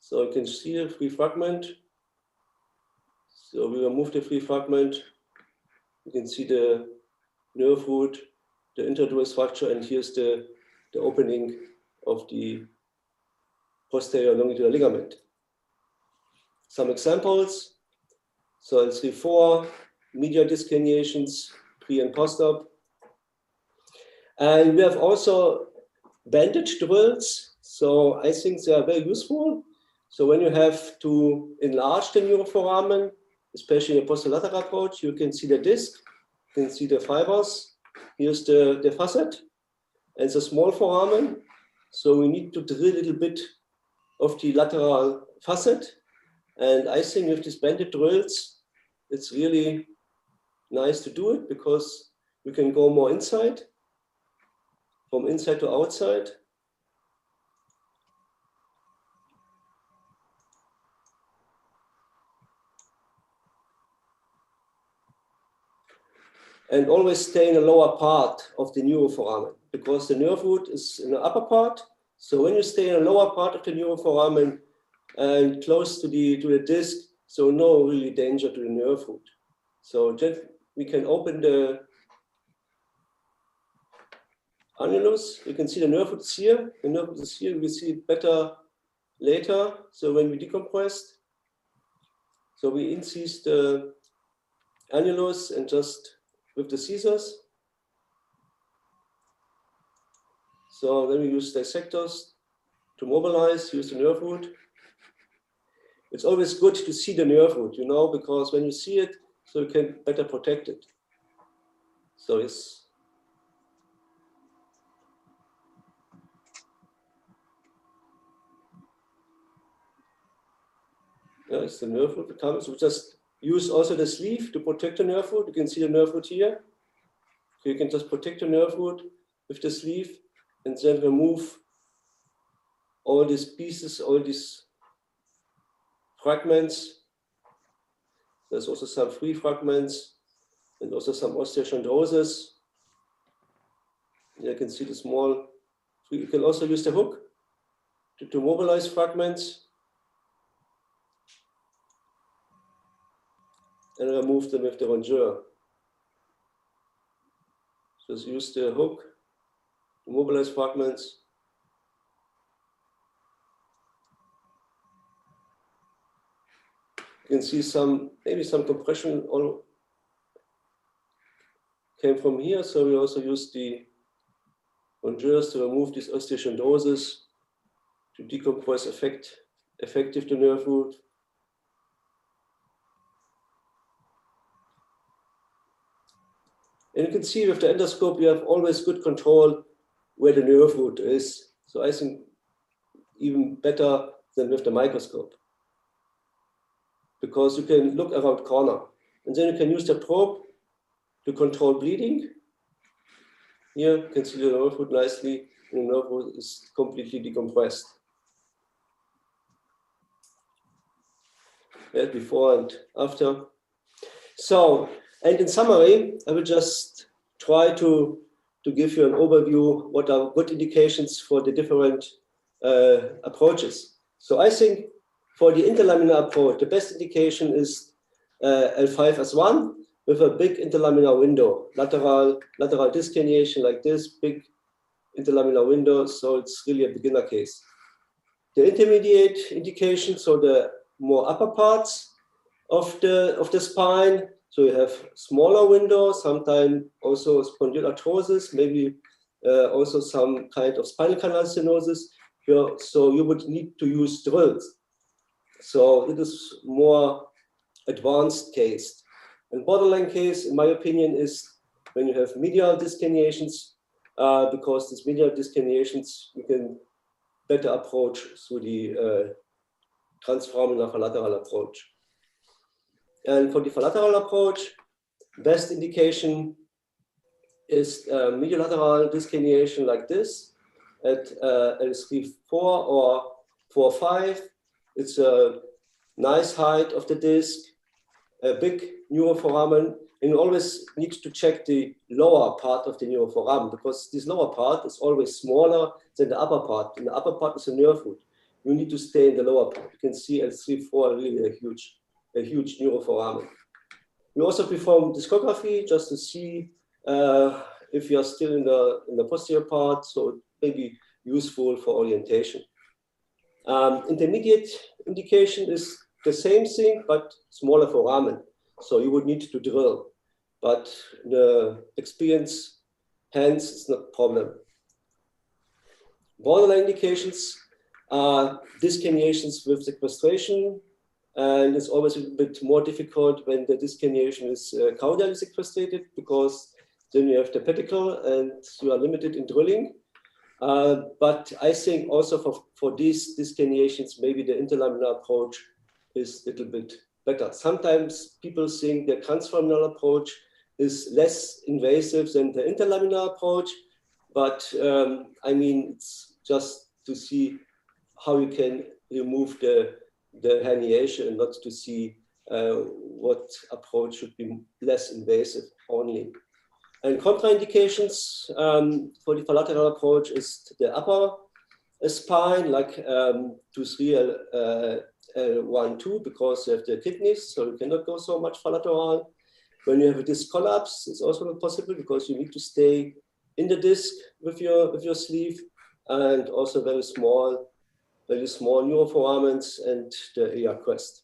so you can see a free fragment. So we remove the free fragment. You can see the nerve root, the interdural structure, and here's the opening of the posterior longitudinal ligament. Some examples. So in 3-4, medial disc herniations, pre and post-op. And we have also bandage drills. So I think they are very useful. So when you have to enlarge the neuroforamen, especially in a posterolateral approach, you can see the disc, you can see the fibers. Here's the facet, and it's a small foramen. So we need to drill a little bit of the lateral facet. And I think with these banded drills, it's really nice to do it because we can go more inside, from inside to outside. And always stay in the lower part of the neuroforamen because the nerve root is in the upper part. So when you stay in the lower part of the neuroforamen and close to the disc, so no really danger to the nerve root. So just we can open the annulus. You can see the nerve root is here. The nerve root is here. We see it better later. So when we decompressed, so we incise the annulus and just with the scissors. So then we use dissectors to mobilize, use the nerve root. It's always good to see the nerve root, you know, because when you see it, so you can better protect it. So yes. Yeah, it's the nerve root. So we just use also the sleeve to protect the nerve root. You can see the nerve root here. So you can just protect the nerve root with the sleeve and then remove all these pieces, all these fragments. There's also some free fragments and also some osteochondrosis. You can see the small, you can also use the hook to mobilize fragments and remove them with the rongeur. Just use the hook to mobilize fragments. You can see maybe some compression all came from here. So we also use the rongeurs to remove this osteochondrosis, to decompress effective the nerve root. And you can see with the endoscope, you have always good control where the nerve root is. So I think even better than with the microscope, because you can look around corner, and then you can use the probe to control bleeding. Here you can see the nerve root nicely, and the nerve root is completely decompressed. Yeah, before and after. So, and in summary, I will just try to give you an overview what are good indications for the different approaches. So I think for the interlaminar approach, the best indication is L5S1 with a big interlaminar window, lateral disc herniation like this, big interlaminar window. So it's really a beginner case. The intermediate indication, so the more upper parts of the spine. So you have smaller windows, sometimes also spondyloarthrosis, maybe also some kind of spinal canal stenosis. So you would need to use drills. So it is more advanced case. And borderline case, in my opinion, is when you have medial disc herniations, because these medial disc herniations you can better approach through the transformative lateral approach. And for the lateral approach, best indication is medial disc herniation like this at L3-4 or 4-5. It's a nice height of the disc, a big neuroforamen, and you always need to check the lower part of the neuroforamen, because this lower part is always smaller than the upper part, and the upper part is a nerve root. You need to stay in the lower part. You can see L3-4 really a huge neuroforamen. We also perform discography just to see if you are still in the posterior part, so it may be useful for orientation. Intermediate indication is the same thing, but smaller foramen. So you would need to drill, but the experienced hands is not a problem. Borderline indications are disc herniations with sequestration, and it's always a bit more difficult when the disc herniation is caudally sequestrated, because then you have the pedicle and you are limited in drilling. But I think also for these disc herniations, maybe the interlaminar approach is a little bit better. Sometimes people think the transformative approach is less invasive than the interlaminar approach, but I mean, it's just to see how you can remove the herniation and not to see what approach should be less invasive only. And contraindications for the lateral approach is the upper spine, like 2-3 L1-2, because you have the kidneys, so you cannot go so much lateral. When you have a disc collapse, it's also not possible, because you need to stay in the disc with your sleeve, and also very small neuroforamens and the AR crest.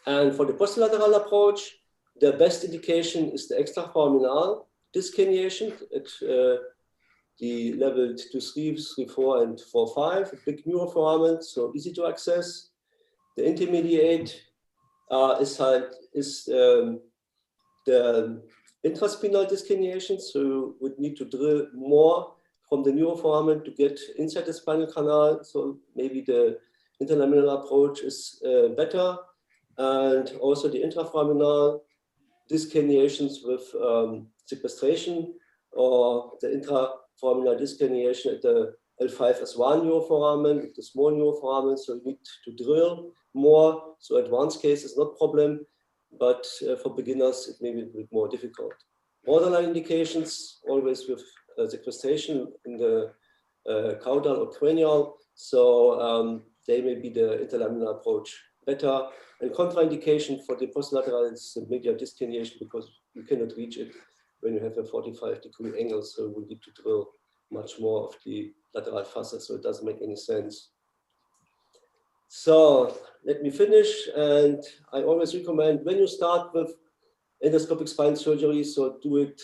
And for the posterolateral approach, the best indication is the extraforaminal disc herniation at the level 2-3, 3-4, and 4-5, a big neuroforamen, so easy to access. The intermediate is the intraspinal disc herniation, so you would need to drill more from the neuroforamen to get inside the spinal canal. So maybe the interlaminar approach is better. And also the intraforaminal disc herniations with sequestration, or the intraforaminal disc herniation at the L5S1 neuroforamen, the small neuroforamen, so you need to drill more. So advanced case is not problem, but for beginners, it may be a bit more difficult. Borderline indications, always with sequestration in the caudal or cranial, so they may be the interlaminar approach better. And contraindication for the posterolateral is the medial disc herniation, because you cannot reach it when you have a 45-degree angle, so we need to drill much more of the lateral fossa, so it doesn't make any sense. So let me finish, and I always recommend when you start with endoscopic spine surgery, so do it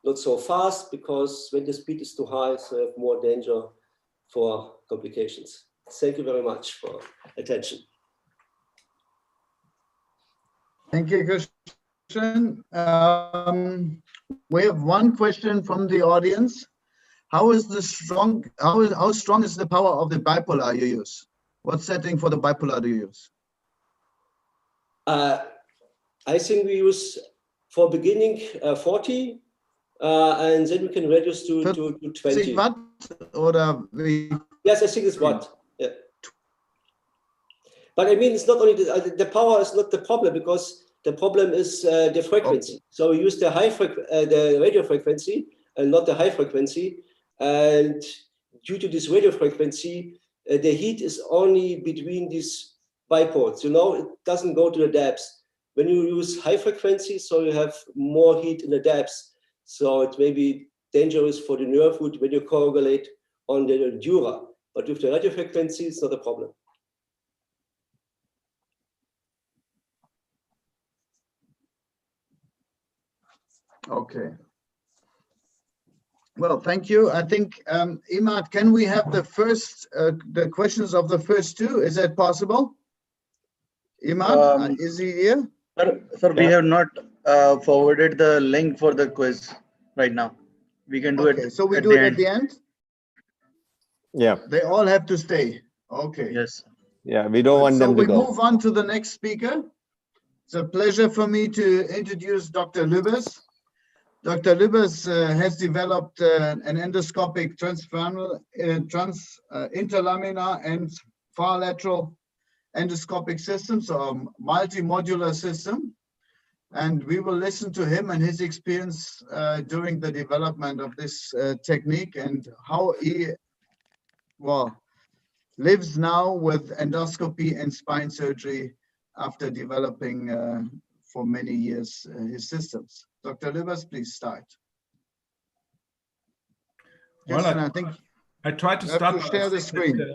not so fast, because when the speed is too high, so you have more danger for complications. Thank you very much for attention. Thank you, Christian. We have one question from the audience. how strong is the power of the bipolar you use? What setting for the bipolar do you use? I think we use for beginning 40, and then we can reduce to 20. Watt, or yes, I think it's watt. Yeah. But I mean, it's not only the power is not the problem, because the problem is the frequency. Okay. So we use the the radio frequency and not the high frequency. And due to this radio frequency, the heat is only between these bipoles. You know, it doesn't go to the depths. When you use high frequency, so you have more heat in the depths. So it may be dangerous for the nerve root when you coagulate on the dura. But with the radio frequency, it's not a problem. Okay. Well, thank you. I think, Imad, can we have the questions of the first two? Is that possible? Imad, is he here? Sir, we have not forwarded the link for the quiz right now. We can do it. So we do it at the end? Yeah. They all have to stay. Okay. Yes. Yeah, we don't want them to go. So we move on to the next speaker. It's a pleasure for me to introduce Dr. Lübbers. Dr. Lübbers has developed an endoscopic inter-laminar and far lateral endoscopic system, so a multi-modular system. And we will listen to him and his experience during the development of this technique, and how he, lives now with endoscopy and spine surgery after developing for many years his systems. Dr. Lübbers, please start. Well, Yes, I think I tried to start. Share the screen.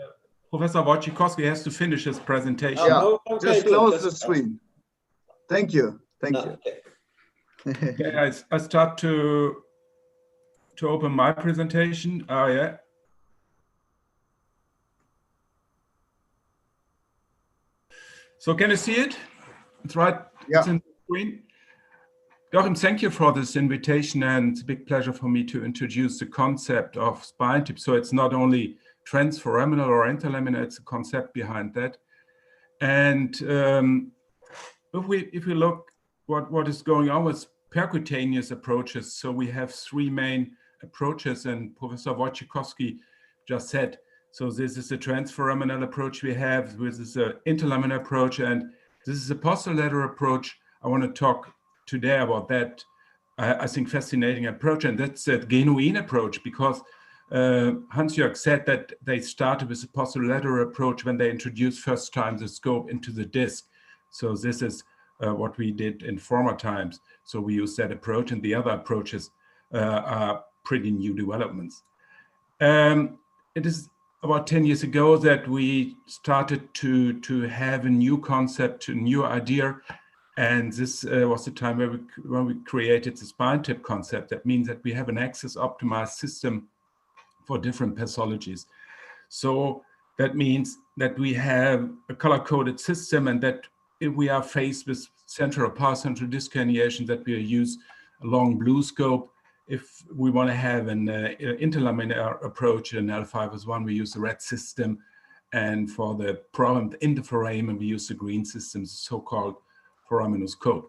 Professor Wojciechowski has to finish his presentation. Yeah, just close the screen. Thank you. Thank you. Okay. Okay, I start to open my presentation. Yeah. So can you see it? It's right. Yeah. It's in the screen. Joachim, thank you for this invitation, and it's a big pleasure for me to introduce the concept of spine tip. So it's not only transforaminal or interlaminar, it's a concept behind that. And if we look what is going on with percutaneous approaches, so we have three main approaches, and Professor Wojciechowski just said, so this is a transforaminal approach we have, this is an interlaminar approach, and this is a posterolateral approach. I want to talk today about that, I think, fascinating approach, and that's the Gainween approach, because Hans-Jörg said that they started with a posterolateral approach when they introduced first time the scope into the disc. So this is what we did in former times. So we use that approach, and the other approaches are pretty new developments. It is about 10 years ago that we started to have a new concept, a new idea. And this was the time when we created the spine tip concept. That means that we have an axis optimized system for different pathologies. So that means that we have a color-coded system, and that if we are faced with central disc herniation, that we use a long blue scope. If we want to have an interlaminar approach in L5S1, we use the red system. And for the problem interforamen, we use the green system, the so-called foraminal.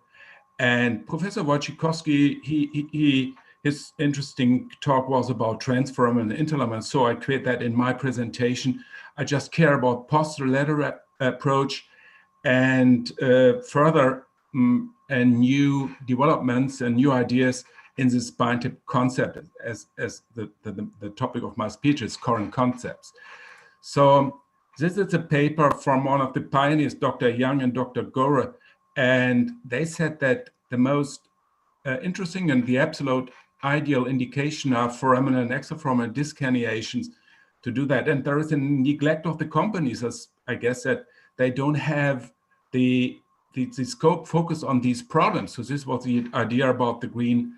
And Professor Wojciechowski, his interesting talk was about transforaminal and interlaminar, so I create that in my presentation. I just care about posterolateral approach and further and new developments and new ideas in this spine tip concept, as the topic of my speech is current concepts. So this is a paper from one of the pioneers, Dr. Young and Dr. Gore, and they said that the most interesting and the absolute ideal indication are foraminal and extraforaminal disc herniations to do that. And there is a neglect of the companies, as I guess, that they don't have the scope focus on these problems. So this was the idea about the green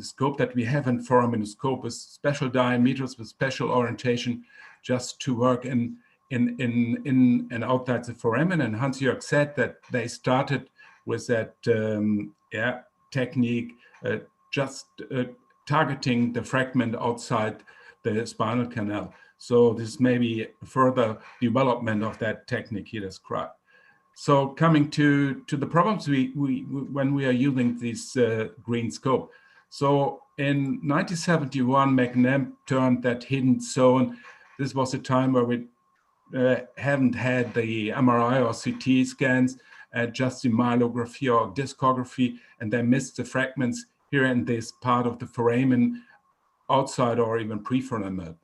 scope that we have in foraminal scope with special diameters, with special orientation, just to work in and outside the foramen. And Hans-Jörg said that they started with that technique just targeting the fragment outside the spinal canal. So this may be further development of that technique he described. So coming to the problems when we are using this green scope. So in 1971, McNabb turned that hidden zone. This was a time where we haven't had the MRI or CT scans, just the myelography or discography, and they missed the fragments here in this part of the foramen outside or even preforaminal.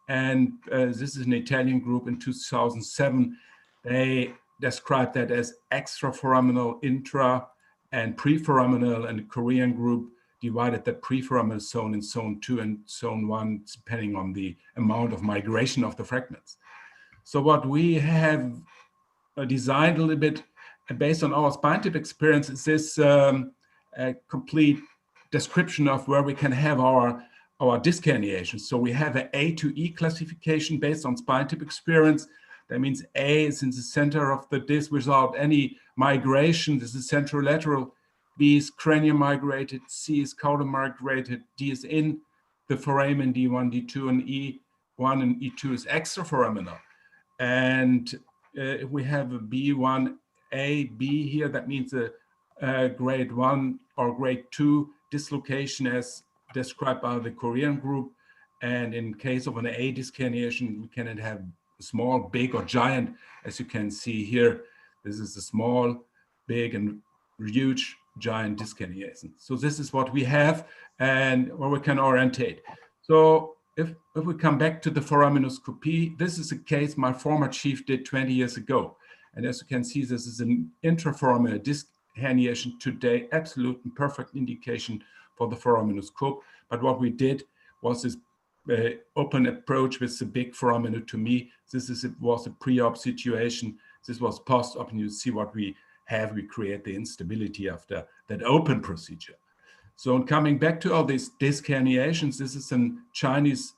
And this is an Italian group in 2007. They described that as extraforaminal, intra, and preforaminal, and the Korean group divided the preforaminal zone in zone 2 and zone 1, depending on the amount of migration of the fragments. So what we have designed a little bit based on our spine tip experience is this a complete description of where we can have our disc herniations. So we have an A to E classification based on spine tip experience. That means A is in the center of the disc without any migration. This is centrolateral. B is cranial migrated. C is caudal migrated. D is in the foramen, D1, D2, and E1 and E2 is extraforaminal. And if we have a B1A, B here, that means a grade 1 or grade 2 dislocation as described by the Korean group. And in case of an A disc herniation, we can have small, big, or giant. As you can see here, this is a small, big, and huge, giant disc herniation. So this is what we have and where we can orientate. So if we come back to the foraminoscopy, this is a case my former chief did 20 years ago. And as you can see, this is an intraforaminal disc herniation today, absolute and perfect indication for the foraminoscope. But what we did was this open approach with the big foraminotomy. Was a pre-op situation. This was post-op, and you see what we have. We create the instability after that open procedure. So coming back to all these disc herniations, this is a Chinese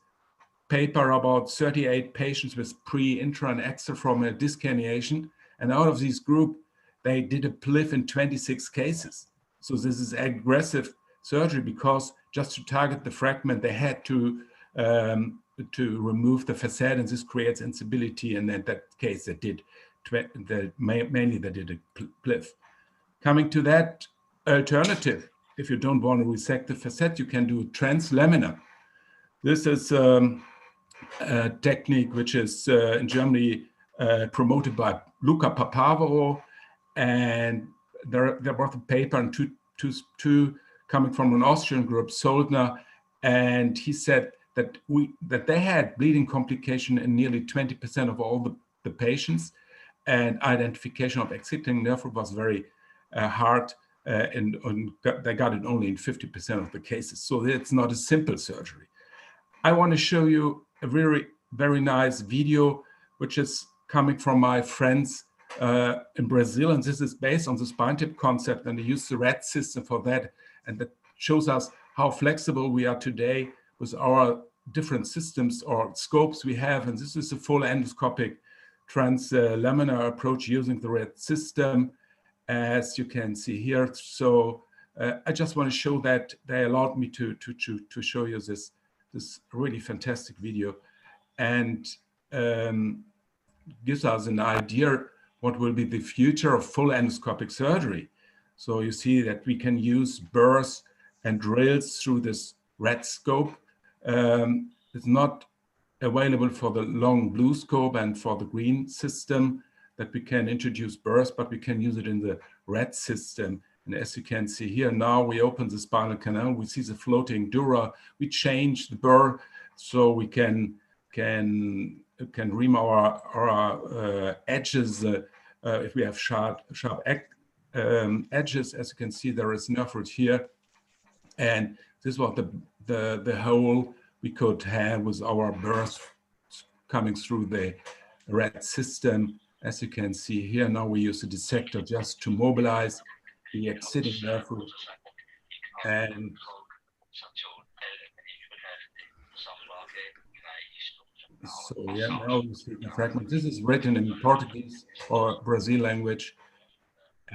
paper about 38 patients with pre, intra, and extraforaminal disc herniation. And out of this group, they did a PLIF in 26 cases. So this is aggressive surgery because just to target the fragment, they had to remove the facet, and this creates instability. And in that case, they did mainly they did a PLIF. Coming to that alternative, if you don't want to resect the facet, you can do Trans-Lamina. This is a technique which is in Germany promoted by Luca Papavero, and there was a paper in two coming from an Austrian group, Soldner, and he said that they had bleeding complication in nearly 20% of all the patients, and identification of exiting nerve root was very hard, and they got it only in 50% of the cases. So it's not a simple surgery. I want to show you a very, very nice video, which is coming from my friends in Brazil, and this is based on the spine tip concept, and they use the RAD system for that, and that shows us how flexible we are today with our different systems or scopes we have. And this is a full endoscopic Laminar Approach using the RAD system, as you can see here. So I just want to show that they allowed me to show you this really fantastic video, and gives us an idea what will be the future of full endoscopic surgery. So you see that we can use burrs and drills through this RAD scope. It's not available for the long blue scope and for the green system that we can introduce burrs, but we can use it in the RAD system. And as you can see here, now we open the spinal canal, we see the floating dura, we change the burr so we can ream our edges if we have sharp edges. As you can see, there is nerve root here, and this was the hole we could have with our burrs coming through the RAD system. As you can see here, now we use a dissector just to mobilize the exiting nerve root. And so yeah, now we see the fragment. This is written in Portuguese or Brazil language.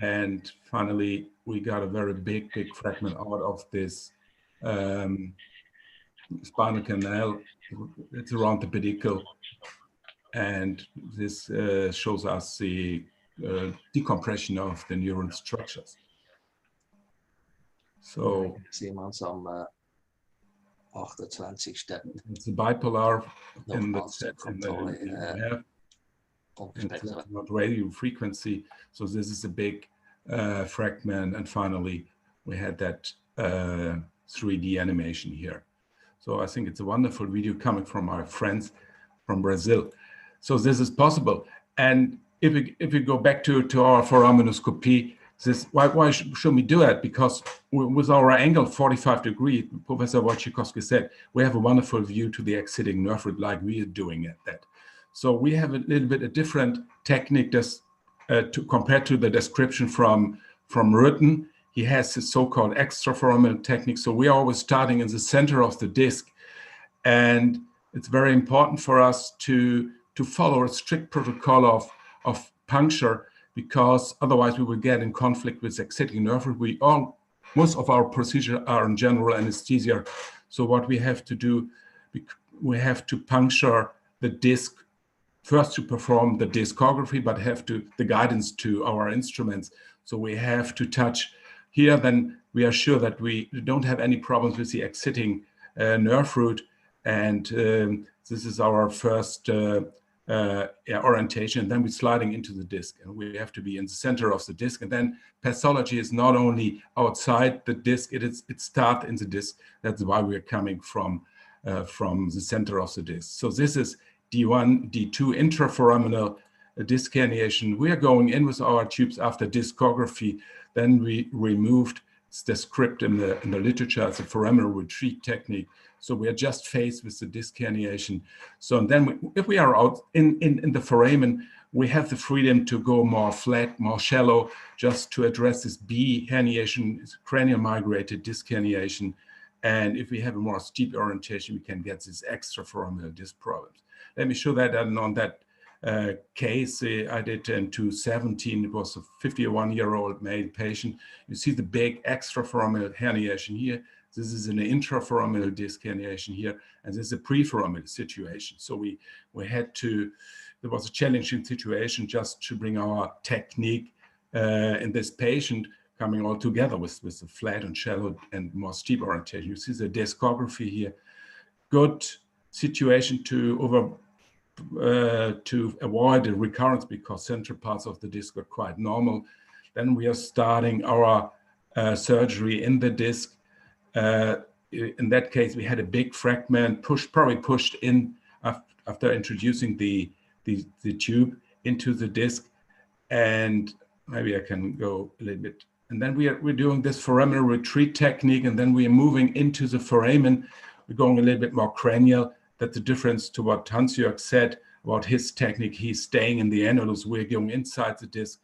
And finally, we got a very big fragment out of this spinal canal. It's around the pedicle. And this shows us the decompression of the neuron structures. So iemand am 28. it's a bipolar Nog in the controle not radio frequency. So this is a big fragment, and finally we had that 3D animation here. So I think it's a wonderful video coming from our friends from Brazil. So this is possible. And if we go back to our foraminoscopy, why should we do that? Because with our angle 45 degrees, Professor Wojciechowski said, we have a wonderful view to the exciting nerve root like we are doing at that. So we have a little bit a different technique compared to the description from Rutten. He has his so-called extraforaminal technique. So we are always starting in the center of the disc. And it's very important for us to follow a strict protocol of puncture, because otherwise we will get in conflict with exciting nerve root. Most of our procedures are in general anesthesia. So what we have to do, we have to puncture the disc first to perform the discography, but have the guidance to our instruments. So we have to touch here, then we are sure that we don't have any problems with the exciting nerve root. And this is our first orientation. Then we're sliding into the disc, and we have to be in the center of the disc. And then pathology is not only outside the disc, it starts in the disc. That's why we're coming from the center of the disc. So this is D1, D2 intraforaminal disc herniation. We are going in with our tubes after discography. Then we removed the script in the literature as a foraminal retreat technique. So we are just faced with the disc herniation. So and then if we are out in the foramen, we have the freedom to go more flat, more shallow, just to address this B herniation, cranial migrated disc herniation. And if we have a more steep orientation, we can get these extraforaminal disc problems. Let me show that on that case I did in 2017. It was a 51-year-old male patient. You see the big extraforaminal herniation here. This is an intraforaminal disc herniation here, and this is a preforaminal situation. So we had to, it was a challenging situation just to bring our technique in this patient coming all together with the flat and shallow and more steep orientation. You see the discography here. Good situation to avoid the recurrence because central parts of the disc are quite normal. Then we are starting our surgery in the disc. In that case, we had a big fragment probably pushed in after introducing the tube into the disc. And maybe I can go a little bit. And then we're doing this foraminal retreat technique, and then we are moving into the foramen. We're going a little bit more cranial. That's the difference to what Hans-Jörg said about his technique. He's staying in the annulus. We're going inside the disc,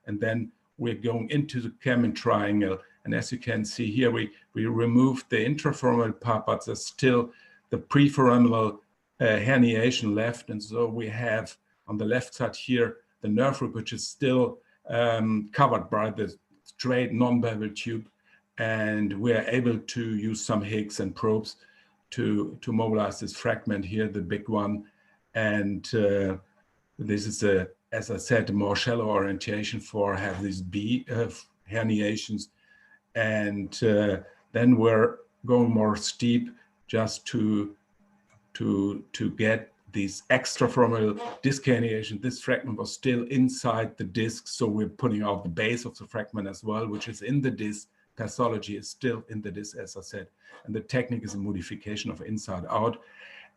and then we're going into the Kamen triangle. And as you can see here, we removed the intraforaminal part, but there's still the preforaminal herniation left. And so we have on the left side here, the nerve root, which is still covered by the straight non-bevel tube. And we are able to use some Higgs and probes to mobilize this fragment here, the big one. And this is, as I said, a more shallow orientation for have these B herniations. And then we're going more steep just to get these extraforaminal disc herniation. This fragment was still inside the disc, so we're putting out the base of the fragment as well, which is in the disc. Pathology is still in the disc, as I said, and the technique is a modification of inside out.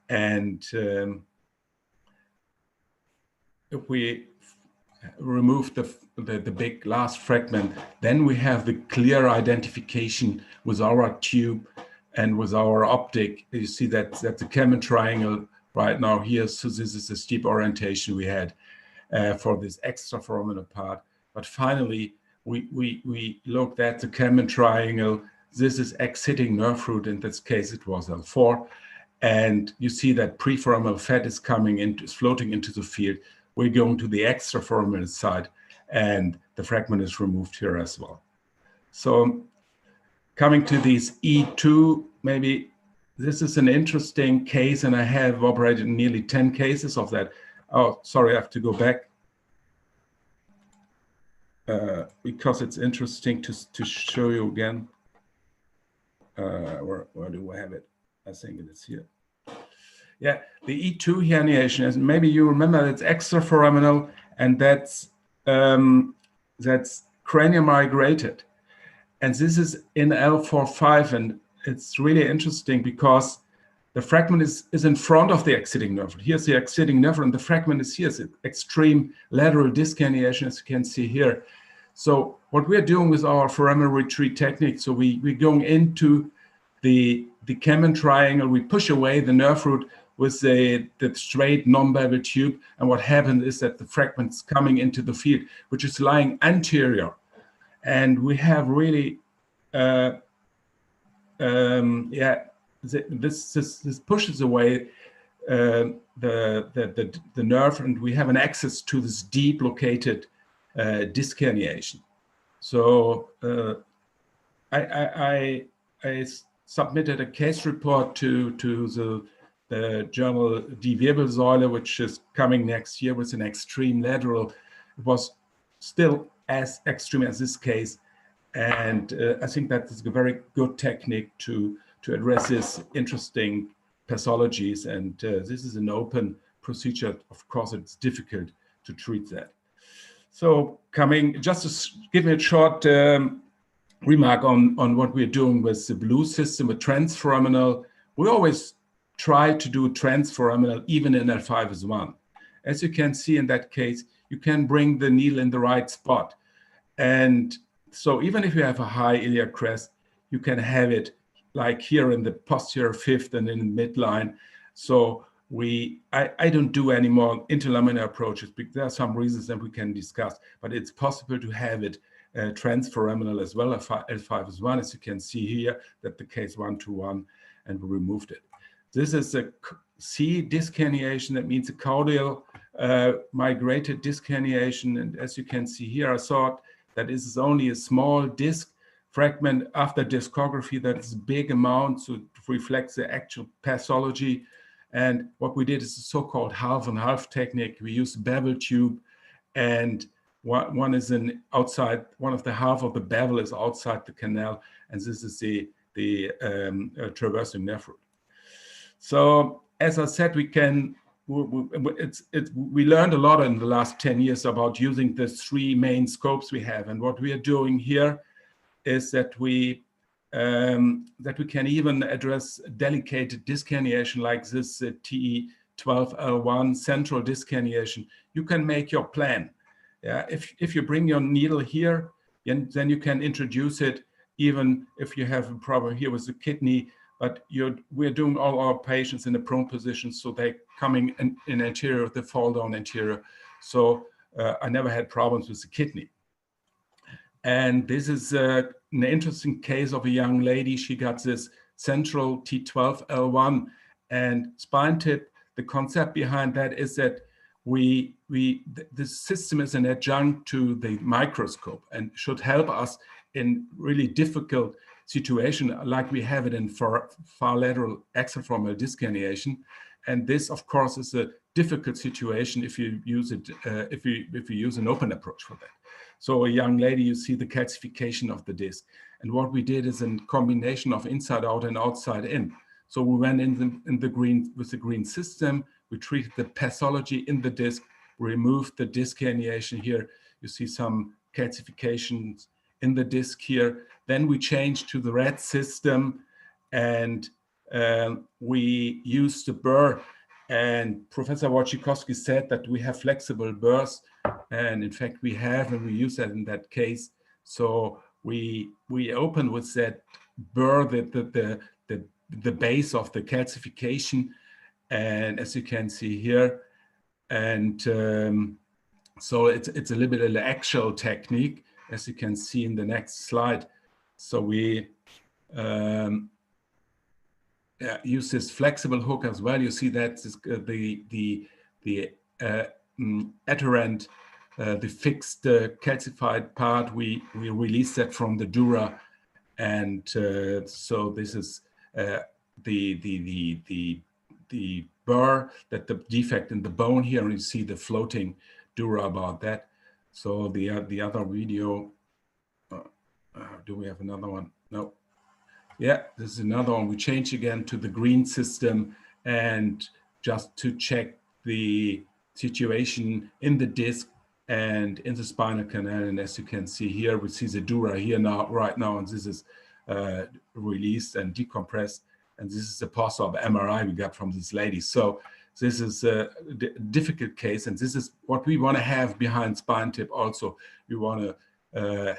And if we remove the big last fragment, then we have the clear identification with our tube and with our optic. You see that's the Kamen triangle right now here. So this is the steep orientation we had for this extraforaminal part. But finally, we looked at the Kamen triangle. This is exciting nerve root. In this case, it was L4. And you see that preforaminal fat is floating into the field. We're going to the extraforaminal side, and the fragment is removed here as well. So coming to these E2, maybe this is an interesting case, and I have operated nearly 10 cases of that. Oh, sorry, I have to go back. Because it's interesting to show you again. Where do I have it? I think it is here. Yeah, the E2 herniation, as maybe you remember, it's extraforaminal, and that's cranial migrated. And this is in L45, and it's really interesting because the fragment is in front of the exciting nerve. Here's the exciting nerve, and the fragment is here. It's extreme lateral disc herniation, as you can see here. So what we're doing with our foraminal retreat technique, so we're going into the Kemen triangle, we push away the nerve root with the straight non-bevel tube, and what happens is that the fragment's coming into the field, which is lying anterior. And we have really, this pushes away the nerve, and we have an access to this deep located disc herniation. So I submitted a case report to the journal Die Wirbelsäule, which is coming next year with an extreme lateral. It was still as extreme as this case, and I think that is a very good technique to address this interesting pathologies. And this is an open procedure. Of course, it's difficult to treat that. So just to give me a short remark on what we're doing with the blue system, with transforaminal. We always try to do transforaminal even in L5S1. As you can see in that case, you can bring the needle in the right spot. And so even if you have a high iliac crest, you can have it like here in the posterior fifth and in the midline. So I don't do any more Inter-Lamina approaches, because there are some reasons that we can discuss, but it's possible to have it transforaminal as well as L5S1, as you can see here, that the case 1-1, and we removed it. This is a C disc herniation. That means a caudal migrated disc herniation. And as you can see here, I thought that this is only a small disc fragment after discography. That is a big amount, so it reflects the actual pathology. And what we did is a so-called half and half technique. We used a bevel tube, and one is outside, one of the half of the bevel is outside the canal, and this is the traversing nerve root. So as I said, we learned a lot in the last 10 years about using the three main scopes we have. And what we are doing here is that we can even address delicate disc herniation like this TE12L1 central disc herniation. You can make your plan. Yeah, if you bring your needle here, then you can introduce it, even if you have a problem here with the kidney. But we're doing all our patients in a prone position, so they're coming in anterior, they fall down anterior. So I never had problems with the kidney. And this is an interesting case of a young lady. She got this central T12L1 and spine tip. The concept behind that is that the system is an adjunct to the microscope and should help us in really difficult situation like we have it in far lateral extraforaminal disc herniation. And this, of course, is a difficult situation if you use it, if you use an open approach for that. So a young lady, you see the calcification of the disc. And what we did is a combination of inside out and outside in. So we went in the green with the green system. We treated the pathology in the disc, removed the disc herniation here. You see some calcifications in the disc here. Then we changed to the red system, and we used the burr. And Professor Wojciechowski said that we have flexible burrs, and in fact we have, and we use that in that case. So we opened with that burr the base of the calcification, and as you can see here, and so it's a little bit of an actual technique, as you can see in the next slide. So we use this flexible hook as well. You see that the adherent, the fixed calcified part, we release that from the dura, and so this is the burr, that the defect in the bone here, and you see the floating dura about that. So the other video, do we have another one? No. Yeah, this is another one. We change again to the green system, and just to check the situation in the disc and in the spinal canal. And as you can see here, we see the dura here now, right now, and this is released and decompressed. And this is a post-op MRI we got from this lady. So this is a difficult case, and this is what we want to have behind spine tip also. We want to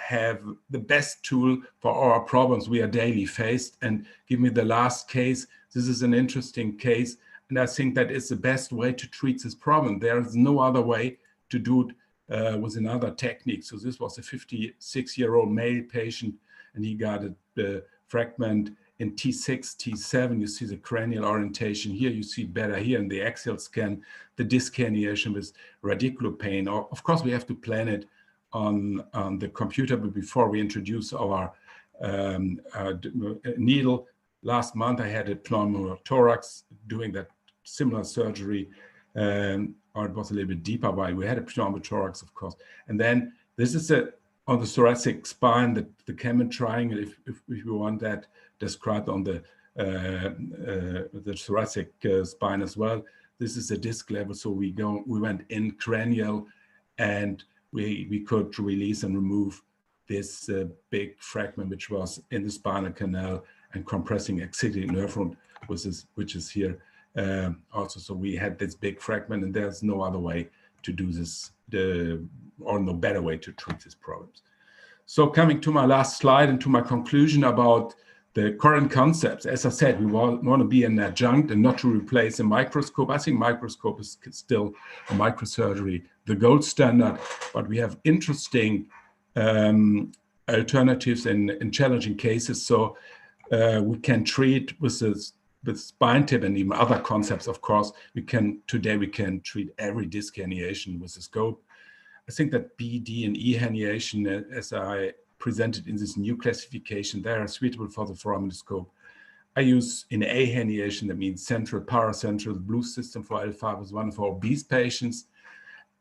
have the best tool for our problems we are daily faced. And give me the last case. This is an interesting case, and I think that is the best way to treat this problem. There is no other way to do it with another technique. So this was a 56-year-old male patient, and he got a fragment in T6, T7. You see the cranial orientation here. You see better here in the axial scan, the disc herniation with radiculopane. Of course, we have to plan it on the computer, but before we introduce our needle, last month I had a pneumothorax doing that similar surgery, or it was a little bit deeper, but we had a pneumothorax, of course. And then this is on the thoracic spine, the Kamen triangle, if you want that described on the thoracic spine as well. This is a disc level, so we went in cranial, and we could release and remove this big fragment which was in the spinal canal and compressing XII nerve root, which is here also. So we had this big fragment, and there's no other way to do this, or no better way to treat these problems. So coming to my last slide and to my conclusion about the current concepts. As I said, we want to be an adjunct and not to replace a microscope. I think microscope is still a microsurgery, the gold standard, but we have interesting alternatives in challenging cases. So we can treat with spine tip and even other concepts, of course. Today we can treat every disc herniation with a scope. I think that B, D, and E herniation, as I presented in this new classification, they are suitable for the foraminal scope. I use in A herniation, that means central, paracentral, the blue system for L5 is one for obese patients,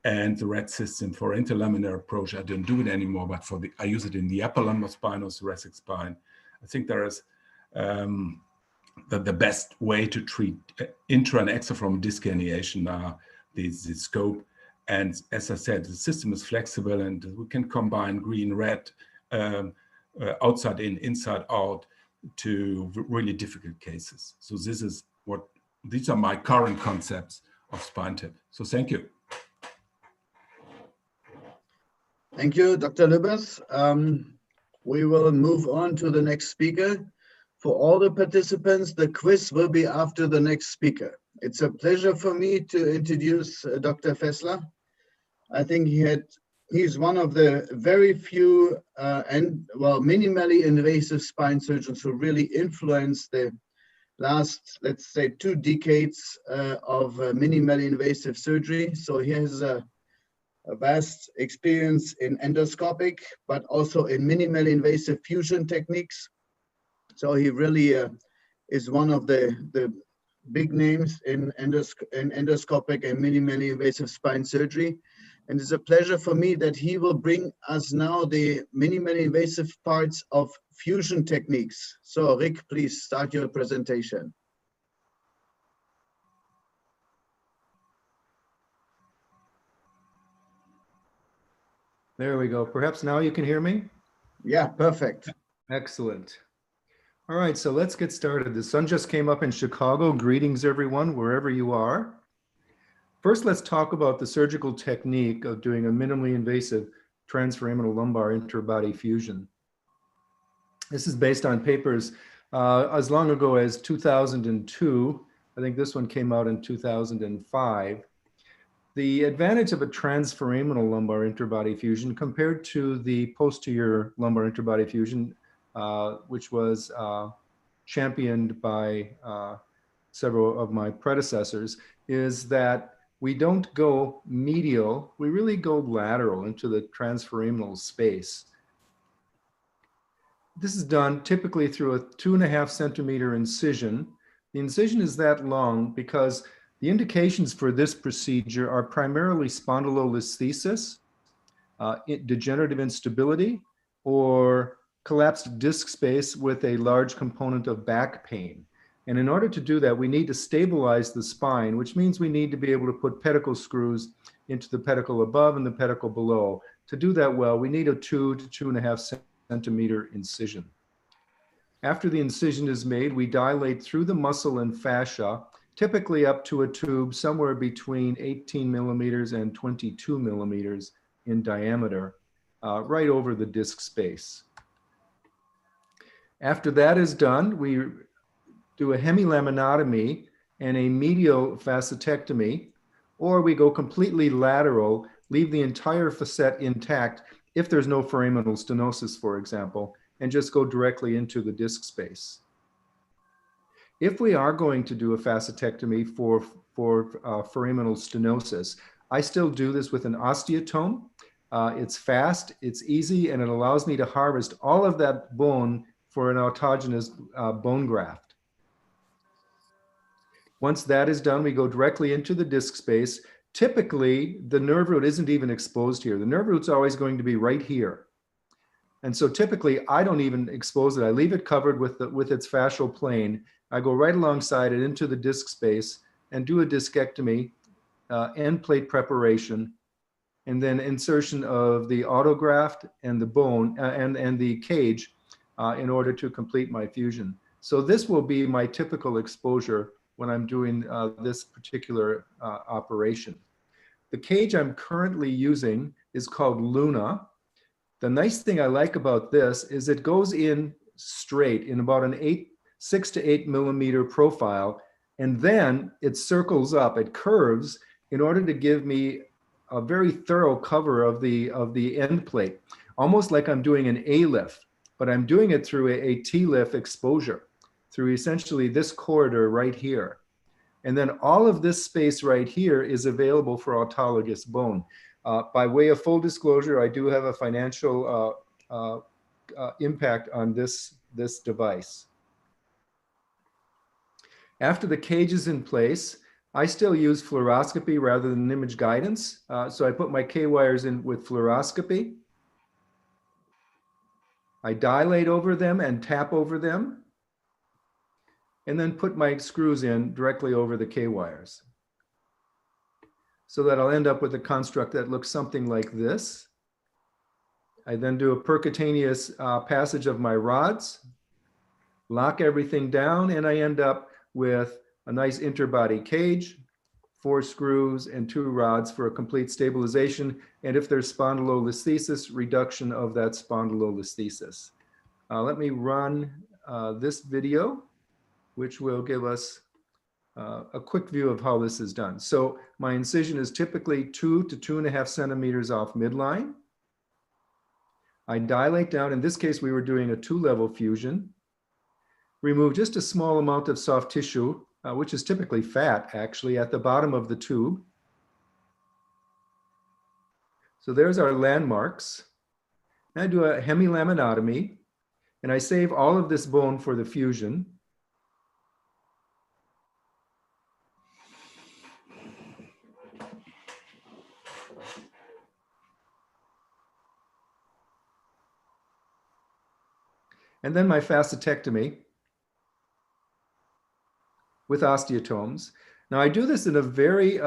and the red system for Inter-Laminar Approach. I don't do it anymore, but I use it in the upper lumbar spine or thoracic spine. I think there is the best way to treat intra and extra disc herniation are the scope. And as I said, the system is flexible, and we can combine green, red, outside in, inside out to really difficult cases. So these are my current concepts of spine tip. So thank you. Thank you, Dr. Lübbers. We will move on to the next speaker. For all the participants, the quiz will be after the next speaker. It's a pleasure for me to introduce Dr. Fessler. I think he's one of the very few minimally invasive spine surgeons who really influenced the last, let's say, 2 decades of minimally invasive surgery. So he has a vast experience in endoscopic, but also in minimally invasive fusion techniques. So he really is one of the big names in endoscopic and minimally invasive spine surgery. And it's a pleasure for me that he will bring us now the minimally invasive parts of fusion techniques. So Rick, please start your presentation. There we go. Perhaps now you can hear me? Yeah, perfect. Excellent. All right, so let's get started. The sun just came up in Chicago. Greetings, everyone, wherever you are. First, let's talk about the surgical technique of doing a minimally invasive transforaminal lumbar interbody fusion. This is based on papers as long ago as 2002. I think this one came out in 2005. The advantage of a transforaminal lumbar interbody fusion compared to the posterior lumbar interbody fusion, which was championed by several of my predecessors, is that we don't go medial, we really go lateral into the transforaminal space. This is done typically through a 2.5 centimeter incision, The incision is that long because the indications for this procedure are primarily spondylolisthesis, degenerative instability, or collapsed disc space with a large component of back pain. And in order to do that, we need to stabilize the spine, which means we need to be able to put pedicle screws into the pedicle above and the pedicle below. To do that well, we need a 2 to 2.5 centimeter incision. After the incision is made, we dilate through the muscle and fascia, typically up to a tube somewhere between 18 millimeters and 22 millimeters in diameter, right over the disc space. After that is done, we do a Hemi Laminotomy and a medial facetectomy, or we go completely lateral, leave the entire facet intact if there's no foraminal stenosis, for example, and just go directly into the disc space. If we are going to do a facetectomy for foraminal stenosis, I still do this with an osteotome. It's fast, it's easy, and it allows me to harvest all of that bone for an autogenous bone graft. Once that is done, we go directly into the disc space. Typically, the nerve root isn't even exposed here. The nerve root's always going to be right here. And so typically, I don't even expose it. I leave it covered with its fascial plane. I go right alongside it into the disc space and do a discectomy, end plate preparation, and then insertion of the autograft and the bone and the cage in order to complete my fusion. So this will be my typical exposure when I'm doing this particular operation. The cage I'm currently using is called Luna. The nice thing I like about this is it goes in straight in about an 6 to 8 millimeter profile, and then it circles up, it curves in order to give me a very thorough cover of the end plate, almost like I'm doing an A-lift, but I'm doing it through a T-lift exposure, through essentially this corridor right here. And then all of this space right here is available for autologous bone. By way of full disclosure, I do have a financial impact on this device. After the cage is in place, I still use fluoroscopy rather than image guidance. So I put my K-wires in with fluoroscopy. I dilate over them and tap over them, and then put my screws in directly over the K-wires, so that I'll end up with a construct that looks something like this. I then do a percutaneous passage of my rods, lock everything down, and I end up with a nice interbody cage, 4 screws and 2 rods for a complete stabilization. And if there's spondylolisthesis, reduction of that spondylolisthesis. Let me run this video, which will give us a quick view of how this is done. So my incision is typically 2 to 2.5 centimeters off midline. I dilate down. In this case, we were doing a 2-level fusion. Remove just a small amount of soft tissue, which is typically fat, actually, at the bottom of the tube. So there's our landmarks. I do a Hemi Laminotomy, and I save all of this bone for the fusion. And then my facetectomy with osteotomes. Now I do this in a very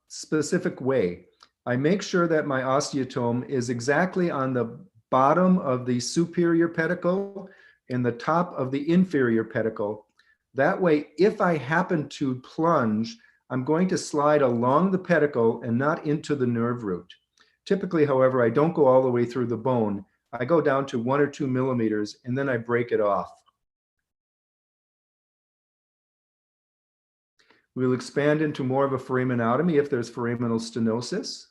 specific way. I make sure that my osteotome is exactly on the bottom of the superior pedicle and the top of the inferior pedicle. That way, if I happen to plunge, I'm going to slide along the pedicle and not into the nerve root. Typically, however, I don't go all the way through the bone. I go down to 1 or 2 millimeters, and then I break it off. We'll expand into more of a foraminotomy if there's foraminal stenosis.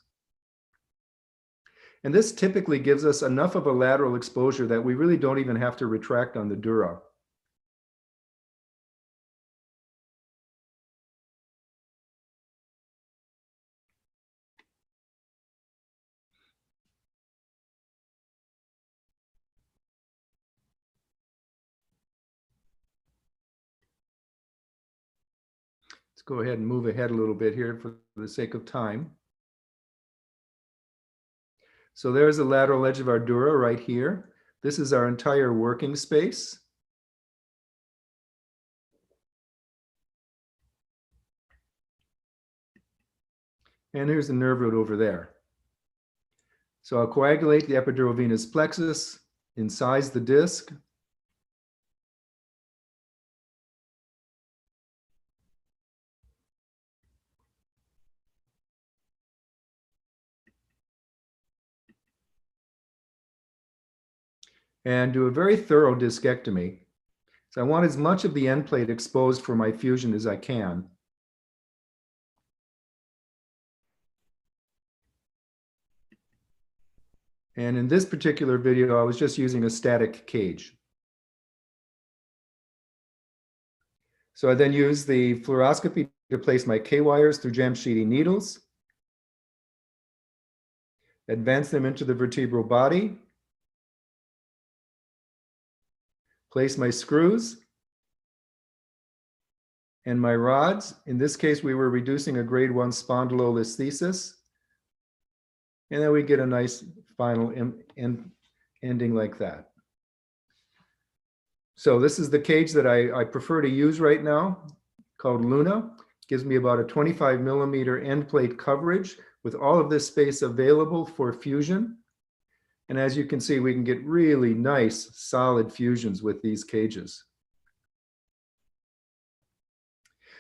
And this typically gives us enough of a lateral exposure that we really don't even have to retract on the dura. go ahead and move ahead a little bit here for the sake of time. So there's the lateral edge of our dura right here. This is our entire working space. And here's the nerve root over there. So I'll coagulate the epidural venous plexus, incise the disc. And do a very thorough discectomy. So I want as much of the end plate exposed for my fusion as I can. And in this particular video, I was just using a static cage. So I then use the fluoroscopy to place my K-wires through Jamshidi needles, advance them into the vertebral body, place my screws and my rods. In this case, we were reducing a grade 1 spondylolisthesis. And then we get a nice final ending like that. So this is the cage that I prefer to use right now, called Luna. Gives me about a 25 millimeter end plate coverage with all of this space available for fusion. And as you can see, we can get really nice, solid fusions with these cages.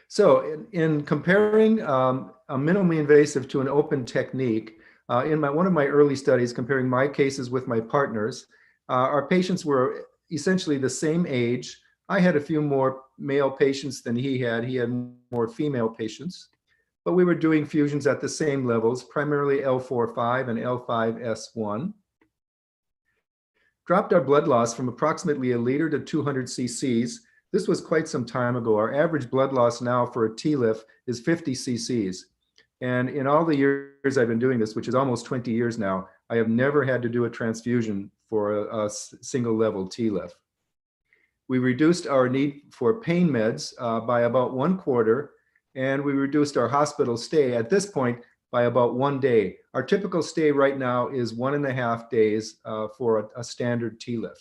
So in comparing a minimally invasive to an open technique, in one of my early studies, comparing my cases with my partners, our patients were essentially the same age. I had a few more male patients than he had. He had more female patients. But we were doing fusions at the same levels, primarily L4-5 and L5-S1. Dropped our blood loss from approximately 1 liter to 200 cc's. This was quite some time ago. Our average blood loss now for a TLIF is 50 cc's. And in all the years I've been doing this, which is almost 20 years now, I have never had to do a transfusion for a single level TLIF. We reduced our need for pain meds by about 1/4, and we reduced our hospital stay at this point by about 1 day. Our typical stay right now is 1.5 days for a standard TLIF.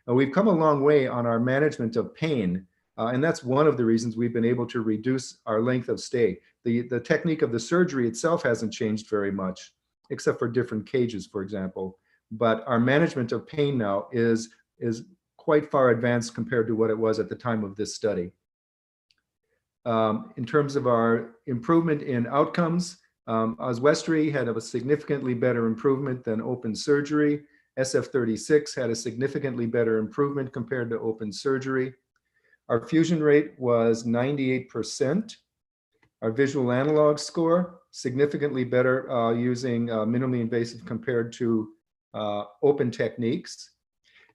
We've come a long way on our management of pain, and that's one of the reasons we've been able to reduce our length of stay. The technique of the surgery itself hasn't changed very much, except for different cages, for example. But our management of pain now is quite far advanced compared to what it was at the time of this study. In terms of our improvement in outcomes, Oswestry had a significantly better improvement than open surgery. SF36 had a significantly better improvement compared to open surgery. Our fusion rate was 98%. Our visual analog score, significantly better using minimally invasive compared to open techniques.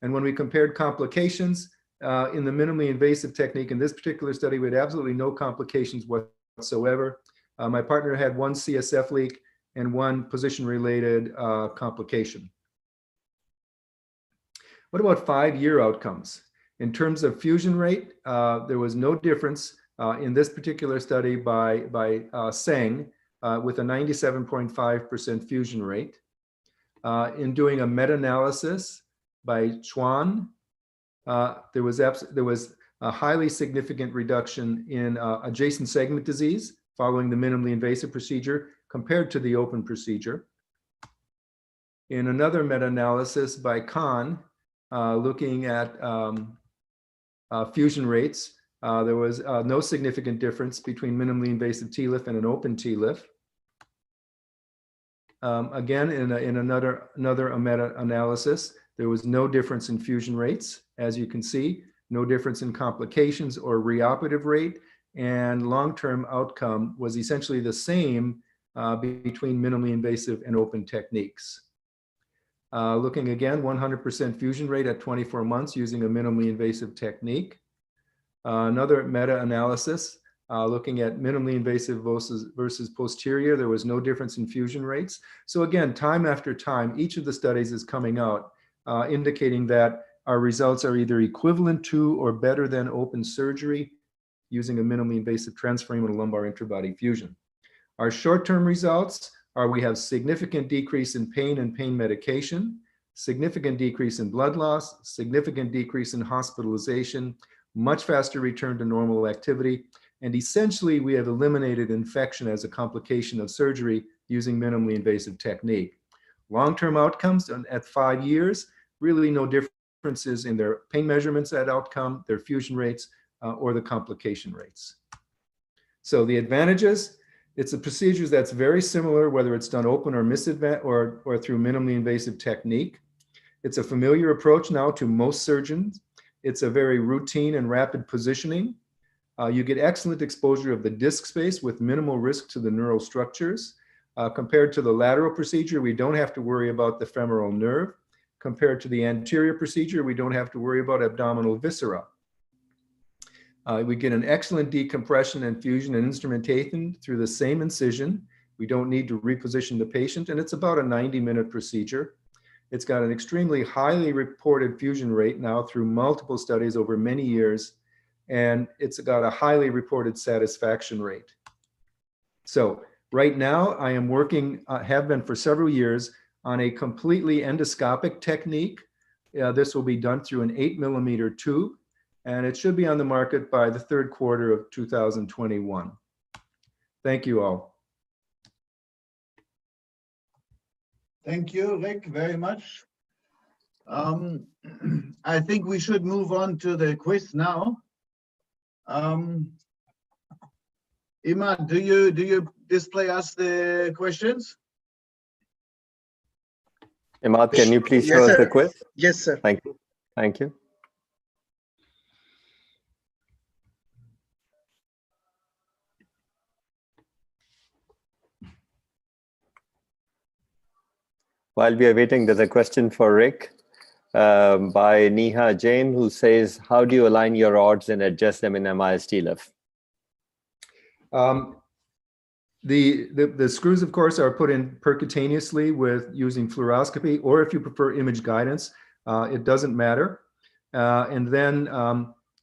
And when we compared complications in the minimally invasive technique, in this particular study, we had absolutely no complications whatsoever. My partner had 1 CSF leak and 1 position-related complication. What about 5-year outcomes? In terms of fusion rate, there was no difference in this particular study by Seng with a 97.5% fusion rate. In doing a meta-analysis by Chuan, there was a highly significant reduction in adjacent segment disease following the minimally invasive procedure compared to the open procedure. In another meta-analysis by Khan, looking at fusion rates, there was no significant difference between minimally invasive TLIF and an open TLIF. Again, in another meta-analysis, there was no difference in fusion rates, as you can see, no difference in complications or reoperative rate, and long-term outcome was essentially the same between minimally invasive and open techniques. Looking again, 100% fusion rate at 24 months using a minimally invasive technique. Another meta-analysis looking at minimally invasive versus posterior, there was no difference in fusion rates. So again, time after time, each of the studies is coming out indicating that our results are either equivalent to or better than open surgery. using a minimally invasive transforaminal lumbar interbody fusion. Our short-term results are we have significant decrease in pain and pain medication, significant decrease in blood loss, significant decrease in hospitalization, much faster return to normal activity, and essentially we have eliminated infection as a complication of surgery using minimally invasive technique. Long-term outcomes at 5 years, really no differences in their pain measurements at outcome, their fusion rates, or the complication rates. So the advantages, it's a procedure that's very similar, whether it's done open or or through minimally invasive technique. It's a familiar approach now to most surgeons. It's a very routine and rapid positioning. You get excellent exposure of the disc space with minimal risk to the neural structures. Compared to the lateral procedure, we don't have to worry about the femoral nerve. Compared to the anterior procedure, we don't have to worry about abdominal viscera. We get an excellent decompression and fusion and instrumentation through the same incision. We don't need to reposition the patient, and it's about a 90-minute procedure. It's got an extremely highly reported fusion rate now through multiple studies over many years, and it's got a highly reported satisfaction rate. So right now I am working, have been for several years, on a completely endoscopic technique. This will be done through an 8mm tube, and it should be on the market by the third quarter of 2021. Thank you all. Thank you, Rick, very much. I think we should move on to the quiz now. Imad, do you display us the questions? Imad, can you please show us the quiz? Yes, sir. Thank you. Thank you. While we are waiting, there's a question for Rick by Neha Jain, who says, how do you align your rods and adjust them in MIST lift? The screws, of course, are put in percutaneously with using fluoroscopy, or if you prefer image guidance, it doesn't matter. And then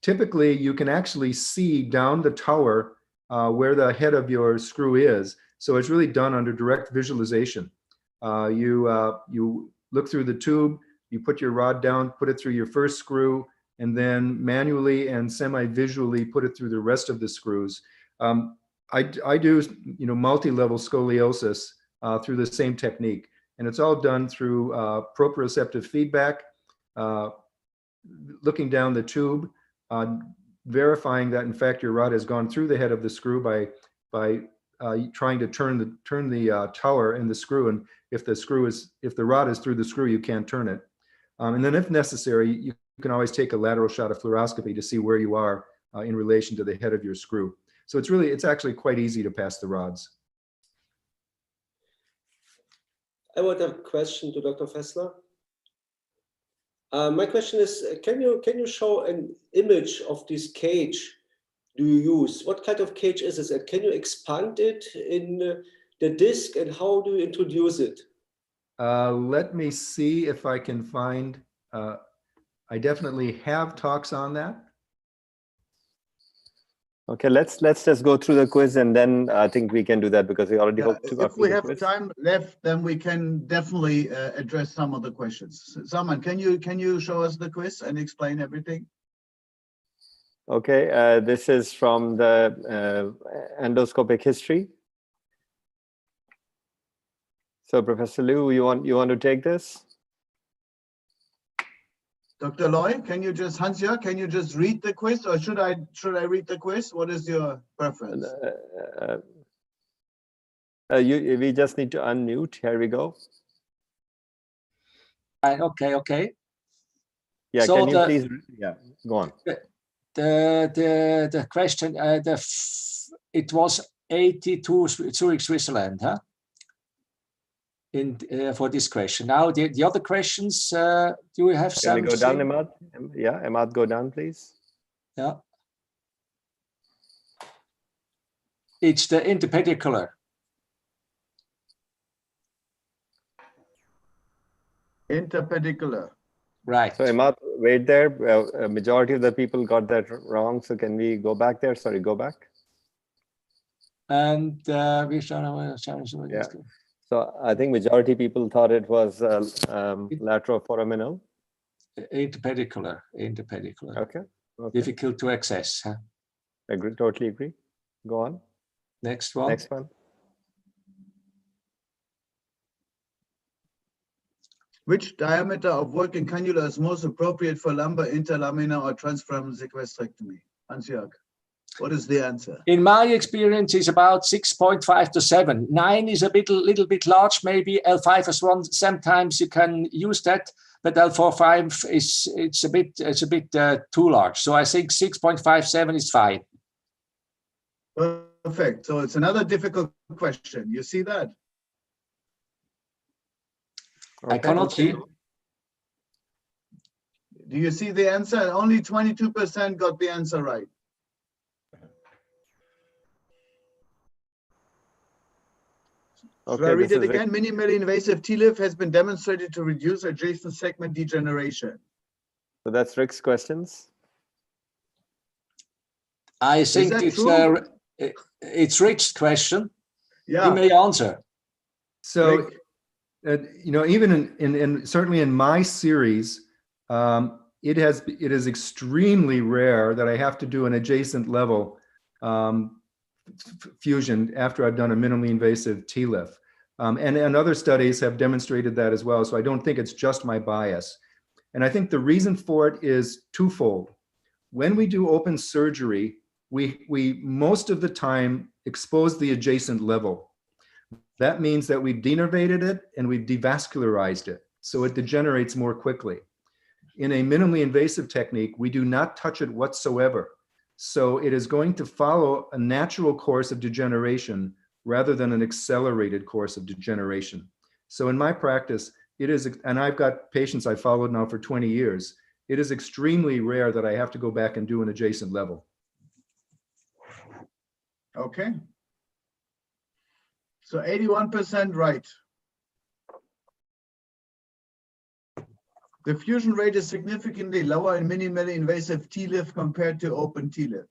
typically you can actually see down the tower where the head of your screw is. So it's really done under direct visualization. You look through the tube, you put your rod down, put it through your first screw, and then manually and semi-visually put it through the rest of the screws. I do, multi-level scoliosis through the same technique, and it's all done through proprioceptive feedback, looking down the tube, verifying that in fact your rod has gone through the head of the screw by trying to turn the tower and the screw, and if the rod is through the screw, you can't turn it. And then if necessary, you can always take a lateral shot of fluoroscopy to see where you are in relation to the head of your screw. So it's actually quite easy to pass the rods. I would have a question to Dr. Fessler. My question is, can you show an image of this cage do you use? What kind of cage is this? And can you expand it in the disc, and how do you introduce it? Let me see if I can find, I definitely have talks on that. Okay, let's just go through the quiz, and then I think we can do that because we already hope to. If we have time left, then we can definitely address some of the questions. Salman, can you show us the quiz and explain everything? Okay, this is from the endoscopic history. So, Professor Liu, you want to take this? Dr. Loy, can you just, Hans-Jörg, can you just read the quiz, or should I read the quiz? What is your preference? We just need to unmute. Here we go. Okay. Yeah, so can you please? Yeah, go on. The question, it was 82 Zurich, Switzerland, huh? For this question. Now the other questions, do we have some? Can we go down, Emad? Yeah, Emad, go down, please. Yeah. It's the interpedicular. Interpedicular. Right. So Emad, wait there. A majority of the people got that wrong. So can we go back there? Sorry, go back. And Yeah. So I think majority people thought it was lateral foraminal. Interpedicular. Okay. Difficult to access. Huh? Agree. Totally agree. Go on. Next one. Next one. Which diameter of working cannula is most appropriate for lumbar interlamina or transfemoral sequestrectomy? Hans-Jörg, what is the answer? In my experience, it's about 6.5 to 7. 9 is a little bit large, maybe. L5 is one. Sometimes you can use that, but L4-5 it's a bit too large. So I think 6.57 is fine. Perfect. So it's another difficult question. You see that? Okay. I cannot see. Do you see the answer? Only 22% got the answer right. Okay, Should I read it again? Minimally invasive TLIF has been demonstrated to reduce adjacent segment degeneration. So that's Rick's questions. I think it's Rick's question. Yeah. He may answer. So, you know, even in certainly in my series, it is extremely rare that I have to do an adjacent level fusion after I've done a minimally invasive TLIF. And other studies have demonstrated that as well. So I don't think it's just my bias. And I think the reason for it is twofold. When we do open surgery, we most of the time expose the adjacent level. That means that we've denervated it and we've devascularized it, so it degenerates more quickly. In a minimally invasive technique, we do not touch it whatsoever. So it is going to follow a natural course of degeneration rather than an accelerated course of degeneration. So in my practice, it is, and I've got patients I've followed now for 20 years, it is extremely rare that I have to go back and do an adjacent level. Okay. So 81% right. The fusion rate is significantly lower in minimally invasive TLIF compared to open TLIF.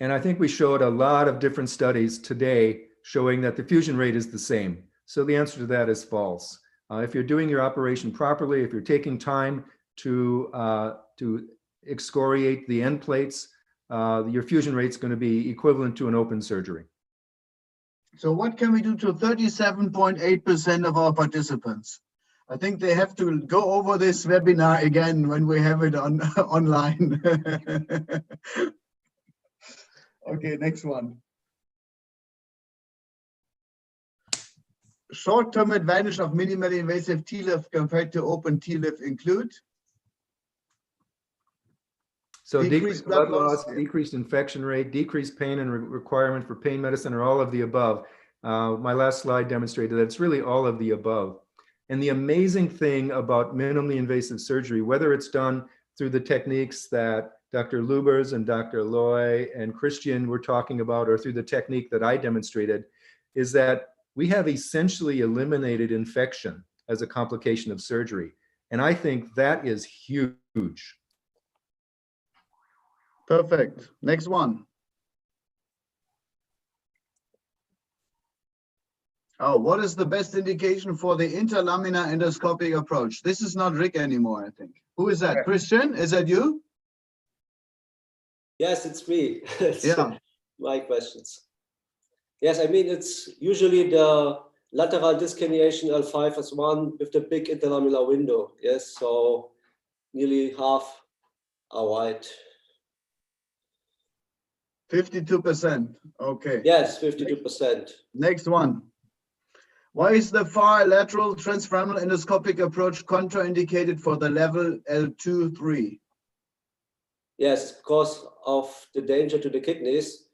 And I think we showed a lot of different studies today showing that the fusion rate is the same. So the answer to that is false. If you're doing your operation properly, if you're taking time to excoriate the end plates, your fusion rate is going to be equivalent to an open surgery. So what can we do to 37.8% of our participants? I think they have to go over this webinar again when we have it on online. Okay, next one. Short-term advantage of minimally invasive TLIF compared to open TLIF include? So decreased blood loss, decreased infection rate, decreased pain and requirement for pain medicine, or all of the above. My last slide demonstrated that it's really all of the above. And the amazing thing about minimally invasive surgery, whether it's done through the techniques that Dr. Lubers and Dr. Loy and Christian were talking about, or through the technique that I demonstrated, is that we have essentially eliminated infection as a complication of surgery. And I think that is huge. Perfect. Next one. Oh, what is the best indication for the Inter-Lamina endoscopic approach? This is not Rick anymore, I think. Who is that? Christian, is that you? Yes, it's me. It's yeah. My questions. Yes, I mean, it's usually the lateral disc herniation L5S1 with the big interlaminar window. Yes, so nearly half are white. 52%. Okay. Yes, 52%. Next one. Why is the far lateral transfemoral endoscopic approach contraindicated for the level L2-3? Yes, because of the danger to the kidneys.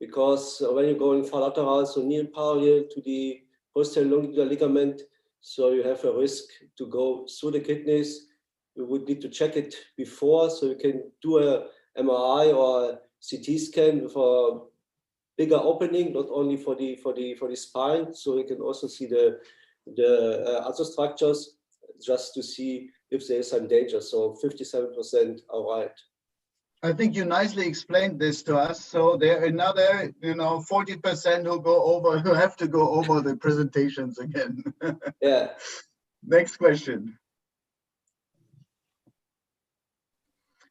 Because when you're going far lateral, so near parallel to the posterior longitudinal ligament, so you have a risk to go through the kidneys. You would need to check it before, so you can do a MRI or a CT scan with a bigger opening, not only for the spine, so you can also see the other structures. just to see if there is some danger. So 57% are right. I think you nicely explained this to us. So there are another, 40% who have to go over the presentations again. Yeah. Next question.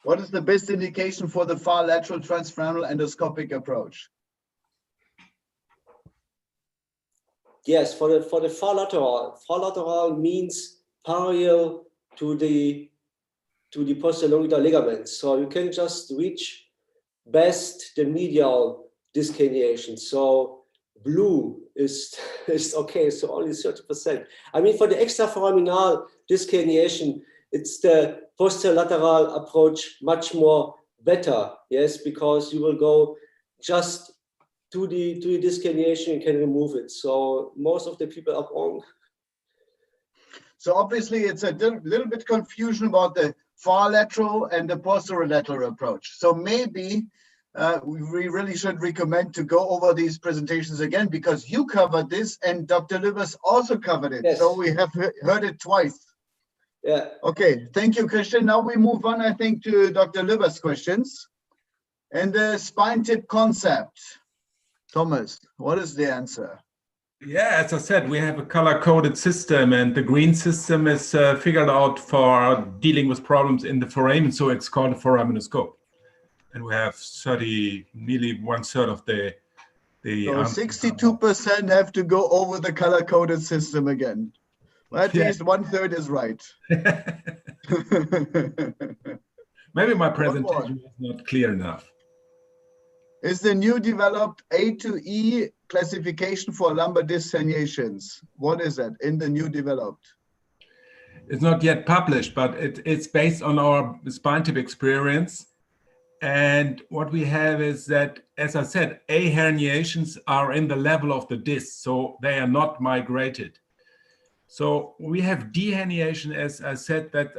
What is the best indication for the far lateral transfemoral endoscopic approach? Yes, for the far lateral means parallel to the posterior ligaments. So you can just reach best the medial disc herniation. So blue is okay, so only 30%. I mean, for the extraforaminal disc herniation, it's the posterolateral approach much more better, yes, because you will go just to the disc herniation, you can remove it. So most of the people are wrong. So obviously it's a little bit confusion about the far lateral and the posterolateral approach. So maybe we really should recommend to go over these presentations again, because you covered this and Dr. Lübbers also covered it. Yes. So we have heard it twice. Yeah. Okay, thank you, Christian. Now we move on, I think, to Dr. Lübbers' questions. And the spine tip concept. Thomas, what is the answer? Yeah, as I said, we have a color-coded system, and the green system is figured out for dealing with problems in the foramen, so it's called a foraminoscope. And we have nearly 1/3 of the so 62% have to go over the color-coded system again. Well, at least 1/3 is right. Maybe my presentation is not clear enough. Is the new developed A to E classification for lumbar disc herniations? What is that in the new developed? It's not yet published, but it's based on our spine tip experience. And what we have is that, as I said, A herniations are in the level of the disc, so they are not migrated. So we have D herniation, as I said, that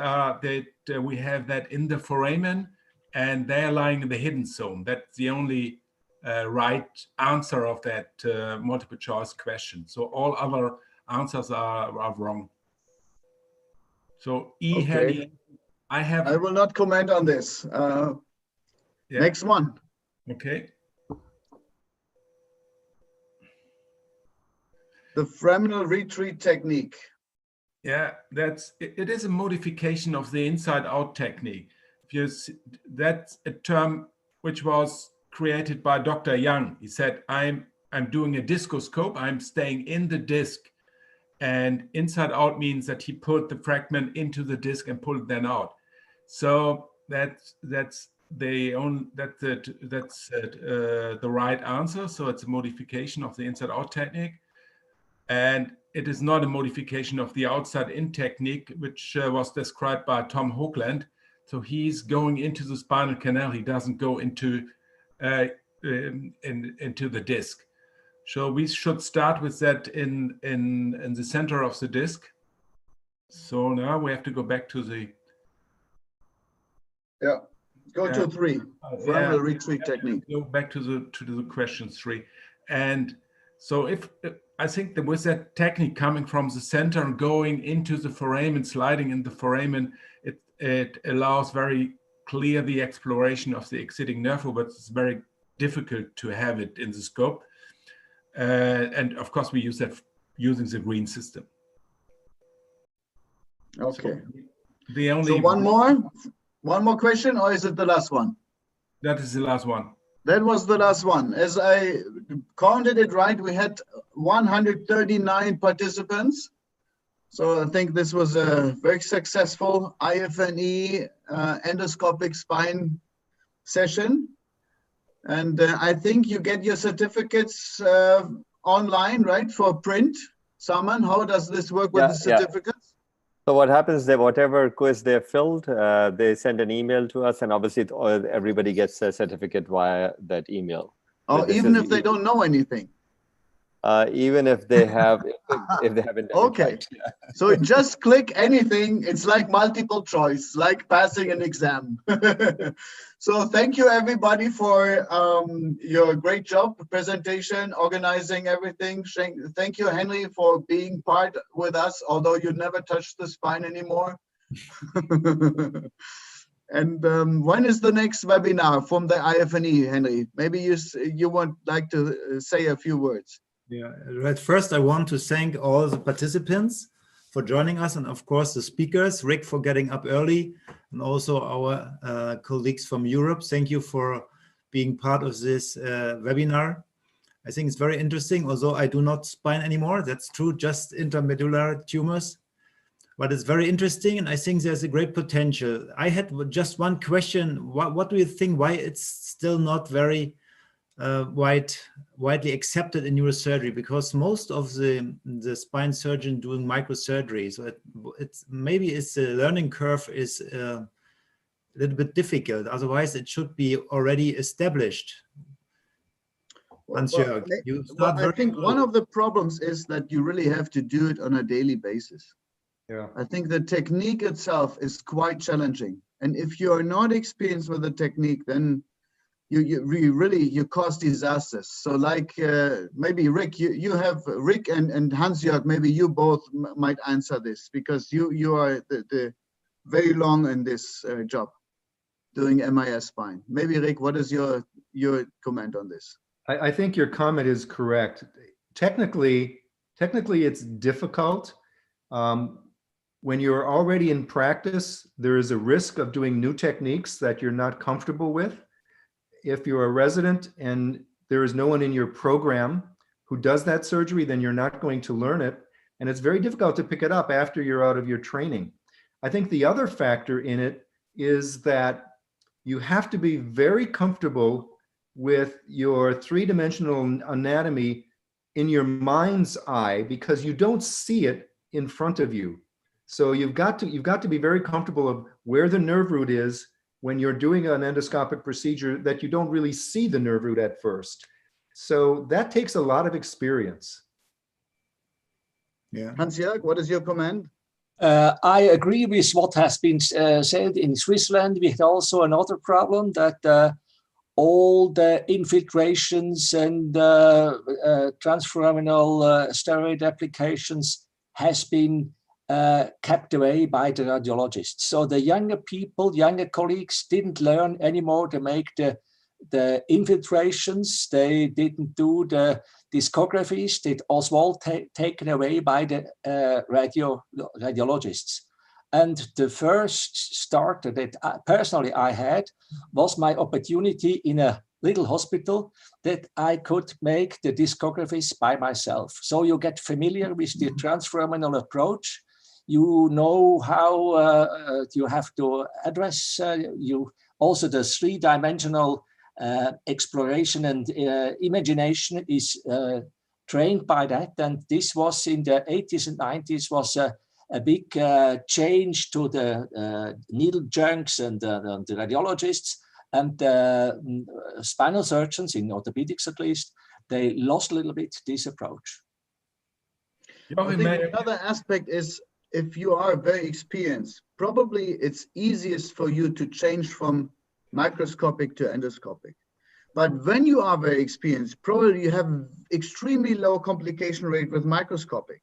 we have that in the foramen, and they are lying in the hidden zone. That's the only right answer of that multiple choice question. So all other answers are wrong. So E herniation, I will not comment on this. Yeah. Next one. Okay. The foraminal retreat technique. Yeah, it is a modification of the inside-out technique. That's a term which was created by Dr. Young. He said, I'm doing a discoscope, I'm staying in the disc, and inside-out means that he put the fragment into the disc and pulled it then out. So that's the right answer. So it's a modification of the inside-out technique, and it is not a modification of the outside-in technique, which was described by Tom Hoagland. So he's going into the spinal canal. He doesn't go into the disc. So we should start with that in the center of the disc. So now we have to go back to the. Yeah, go to 3. Foraminal retreat technique. Go back to the question 3, and so I think that with that technique coming from the center and going into the foramen, sliding in the foramen, it allows very clear the exploration of the exciting nerve, but it's very difficult to have it in the scope. And of course, we use that using the green system. Okay. So so one more question, or is it the last one? That is the last one. That was the last one. As I counted it right, we had 139 participants. So I think this was a very successful IFNE endoscopic spine session. And I think you get your certificates online, right, for print. Saman, how does this work with the certificates? Yeah. So what happens is whatever quiz they filled, they send an email to us, and obviously everybody gets a certificate via that email. Oh, even if they don't know anything? even if they have if they haven't done Okay. it right. So just click anything. It's like multiple choice, like passing an exam. So thank you everybody for your great job, presentation, organizing everything. Thank you, Henry, for being part with us, although you never touched the spine anymore. And when is the next webinar from the IFNE, Henry? Maybe you would like to say a few words. Yeah, right. First, I want to thank all the participants for joining us, and of course the speakers, Rick for getting up early, and also our colleagues from Europe. Thank you for being part of this webinar. I think it's very interesting, although I do not spine anymore. That's true, just intermedullary tumors. But it's very interesting, and I think there's a great potential. I had just one question. What do you think, why it's still not very widely accepted in neurosurgery? Because most of the spine surgeon doing microsurgery, so maybe the learning curve is a little bit difficult. Otherwise, it should be already established. Well, I think one of the problems is that you really have to do it on a daily basis. Yeah. I think the technique itself is quite challenging. And if you are not experienced with the technique, then you cause disasters. So like maybe Rick, you have Rick and Hans-Jörg, maybe you both might answer this, because you are the very long in this job doing MIS spine. Maybe Rick, what is your comment on this? I think your comment is correct. Technically it's difficult. When you're already in practice, there is a risk of doing new techniques that you're not comfortable with. If you're a resident and there is no one in your program who does that surgery, then you're not going to learn it. And it's very difficult to pick it up after you're out of your training. I think the other factor in it is that you have to be very comfortable with your three-dimensional anatomy in your mind's eye, because you don't see it in front of you. So you've got to be very comfortable of where the nerve root is when you're doing an endoscopic procedure, that you don't really see the nerve root at first. So that takes a lot of experience. Yeah. Hans-Jörg, what is your comment? I agree with what has been said. In Switzerland, we had also another problem that all the infiltrations and transforaminal steroid applications has been kept away by the radiologists. So the younger people, younger colleagues didn't learn anymore to make the infiltrations. They didn't do the discographies. It was all taken away by the radiologists. And the first start that personally I had was my opportunity in a little hospital that I could make the discographies by myself. So you get familiar with the transforaminal approach. You know how you have to address also the three-dimensional exploration and imagination is trained by that. And this was in the 80s and 90s was a big change to the needle junks and the radiologists and the spinal surgeons, in orthopedics at least. They lost a little bit this approach. I think another aspect is, if you are very experienced, probably it's easiest for you to change from microscopic to endoscopic. But when you are very experienced, probably you have extremely low complication rate with microscopic.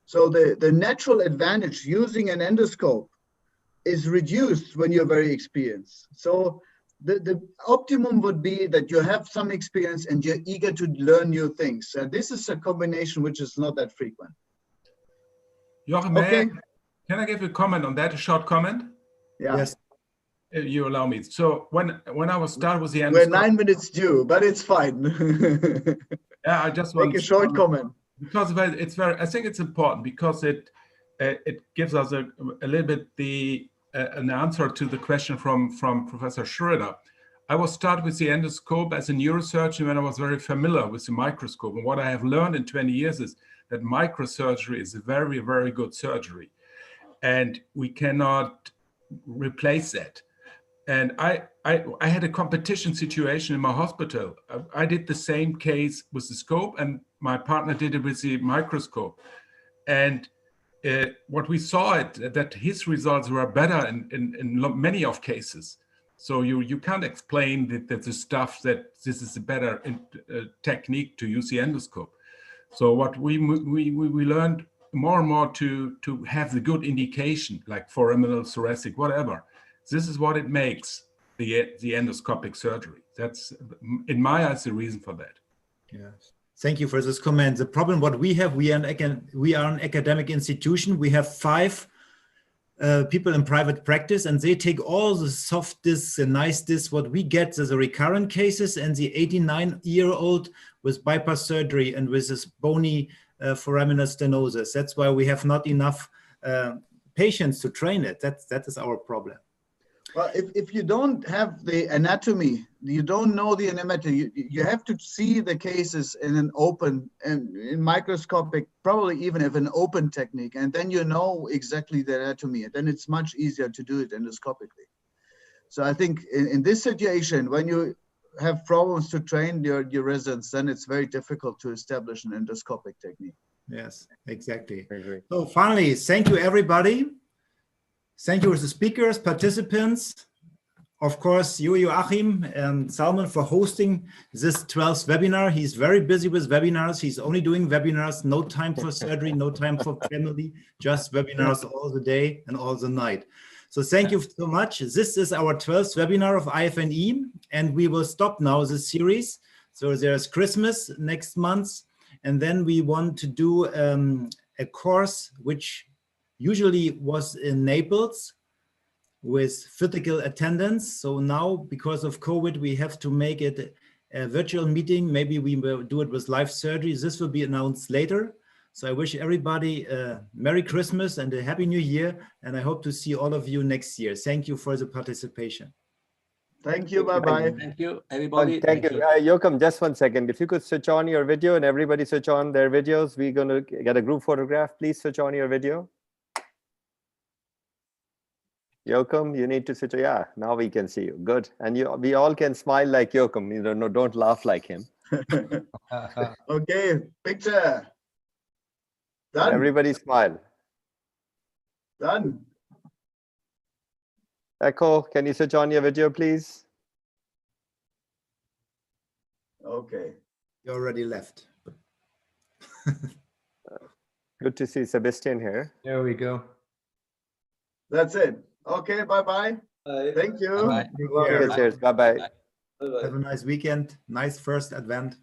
So the natural advantage using an endoscope is reduced when you're very experienced. So the optimum would be that you have some experience and you're eager to learn new things. This is a combination which is not that frequent. Joachim, can I give a comment on that, a short comment? Yeah. Yes. You allow me. So when I was started with the endoscope, we're 9 minutes due, but it's fine. Yeah, I just make a short comment. Because it's very, I think it's important because it gives us a little bit an answer to the question from Professor Schröder. I was started with the endoscope as a neurosurgeon when I was very familiar with the microscope. And what I have learned in 20 years is that microsurgery is a very, very good surgery. And we cannot replace that. And I had a competition situation in my hospital. I did the same case with the scope, and my partner did it with the microscope. And what we saw that his results were better in many of cases. So you can't explain that the stuff that this is a better technique to use the endoscope. So what we learned more and more to have the good indication, like foraminal, thoracic, whatever. This is what it makes the endoscopic surgery. That's, in my eyes, the reason for that. Yes. Thank you for this comment. The problem what we have, we are an academic institution. We have 5 people in private practice, and they take all the soft discs and nice discs what we get as the recurrent cases, and the 89-year-old with bypass surgery and with this bony foraminal stenosis. That's why we have not enough patients to train it. That is our problem. Well, if you don't have the anatomy, you don't know the anatomy, you have to see the cases in an open and in microscopic, probably even if an open technique, and then you know exactly the anatomy, and then it's much easier to do it endoscopically. So I think in this situation, when you have problems to train your residents, then it's very difficult to establish an endoscopic technique. Yes, exactly. So finally, thank you everybody. Thank you to the speakers, participants, of course, you, Joachim, and Salman for hosting this 12th webinar. He's very busy with webinars. He's only doing webinars, no time for surgery, no time for family, just webinars all the day and all the night. So thank you so much. This is our 12th webinar of IFNE, and we will stop now this series. So there's Christmas next month, and then we want to do a course which usually was in Naples with physical attendance. So now, because of COVID, we have to make it a virtual meeting. Maybe we will do it with live surgery. This will be announced later. So I wish everybody a Merry Christmas and a Happy New Year. And I hope to see all of you next year. Thank you for the participation. Thank you. Bye-bye. Thank you, everybody. Thank you. Joachim, just 1 second. If you could switch on your video and everybody switch on their videos, we're going to get a group photograph. Please switch on your video. Joachim, you need to switch. Yeah, now we can see you. Good. And we all can smile like Joachim. You know, don't laugh like him. Okay, picture. Done. Everybody smile. Done. Echo, can you switch on your video, please? Okay. You already left. Good to see Sebastian here. There we go. That's it. Okay, bye-bye. Bye. Thank you. Bye-bye. Cheers. Bye-bye. Bye-bye. Have a nice weekend. Nice first Advent.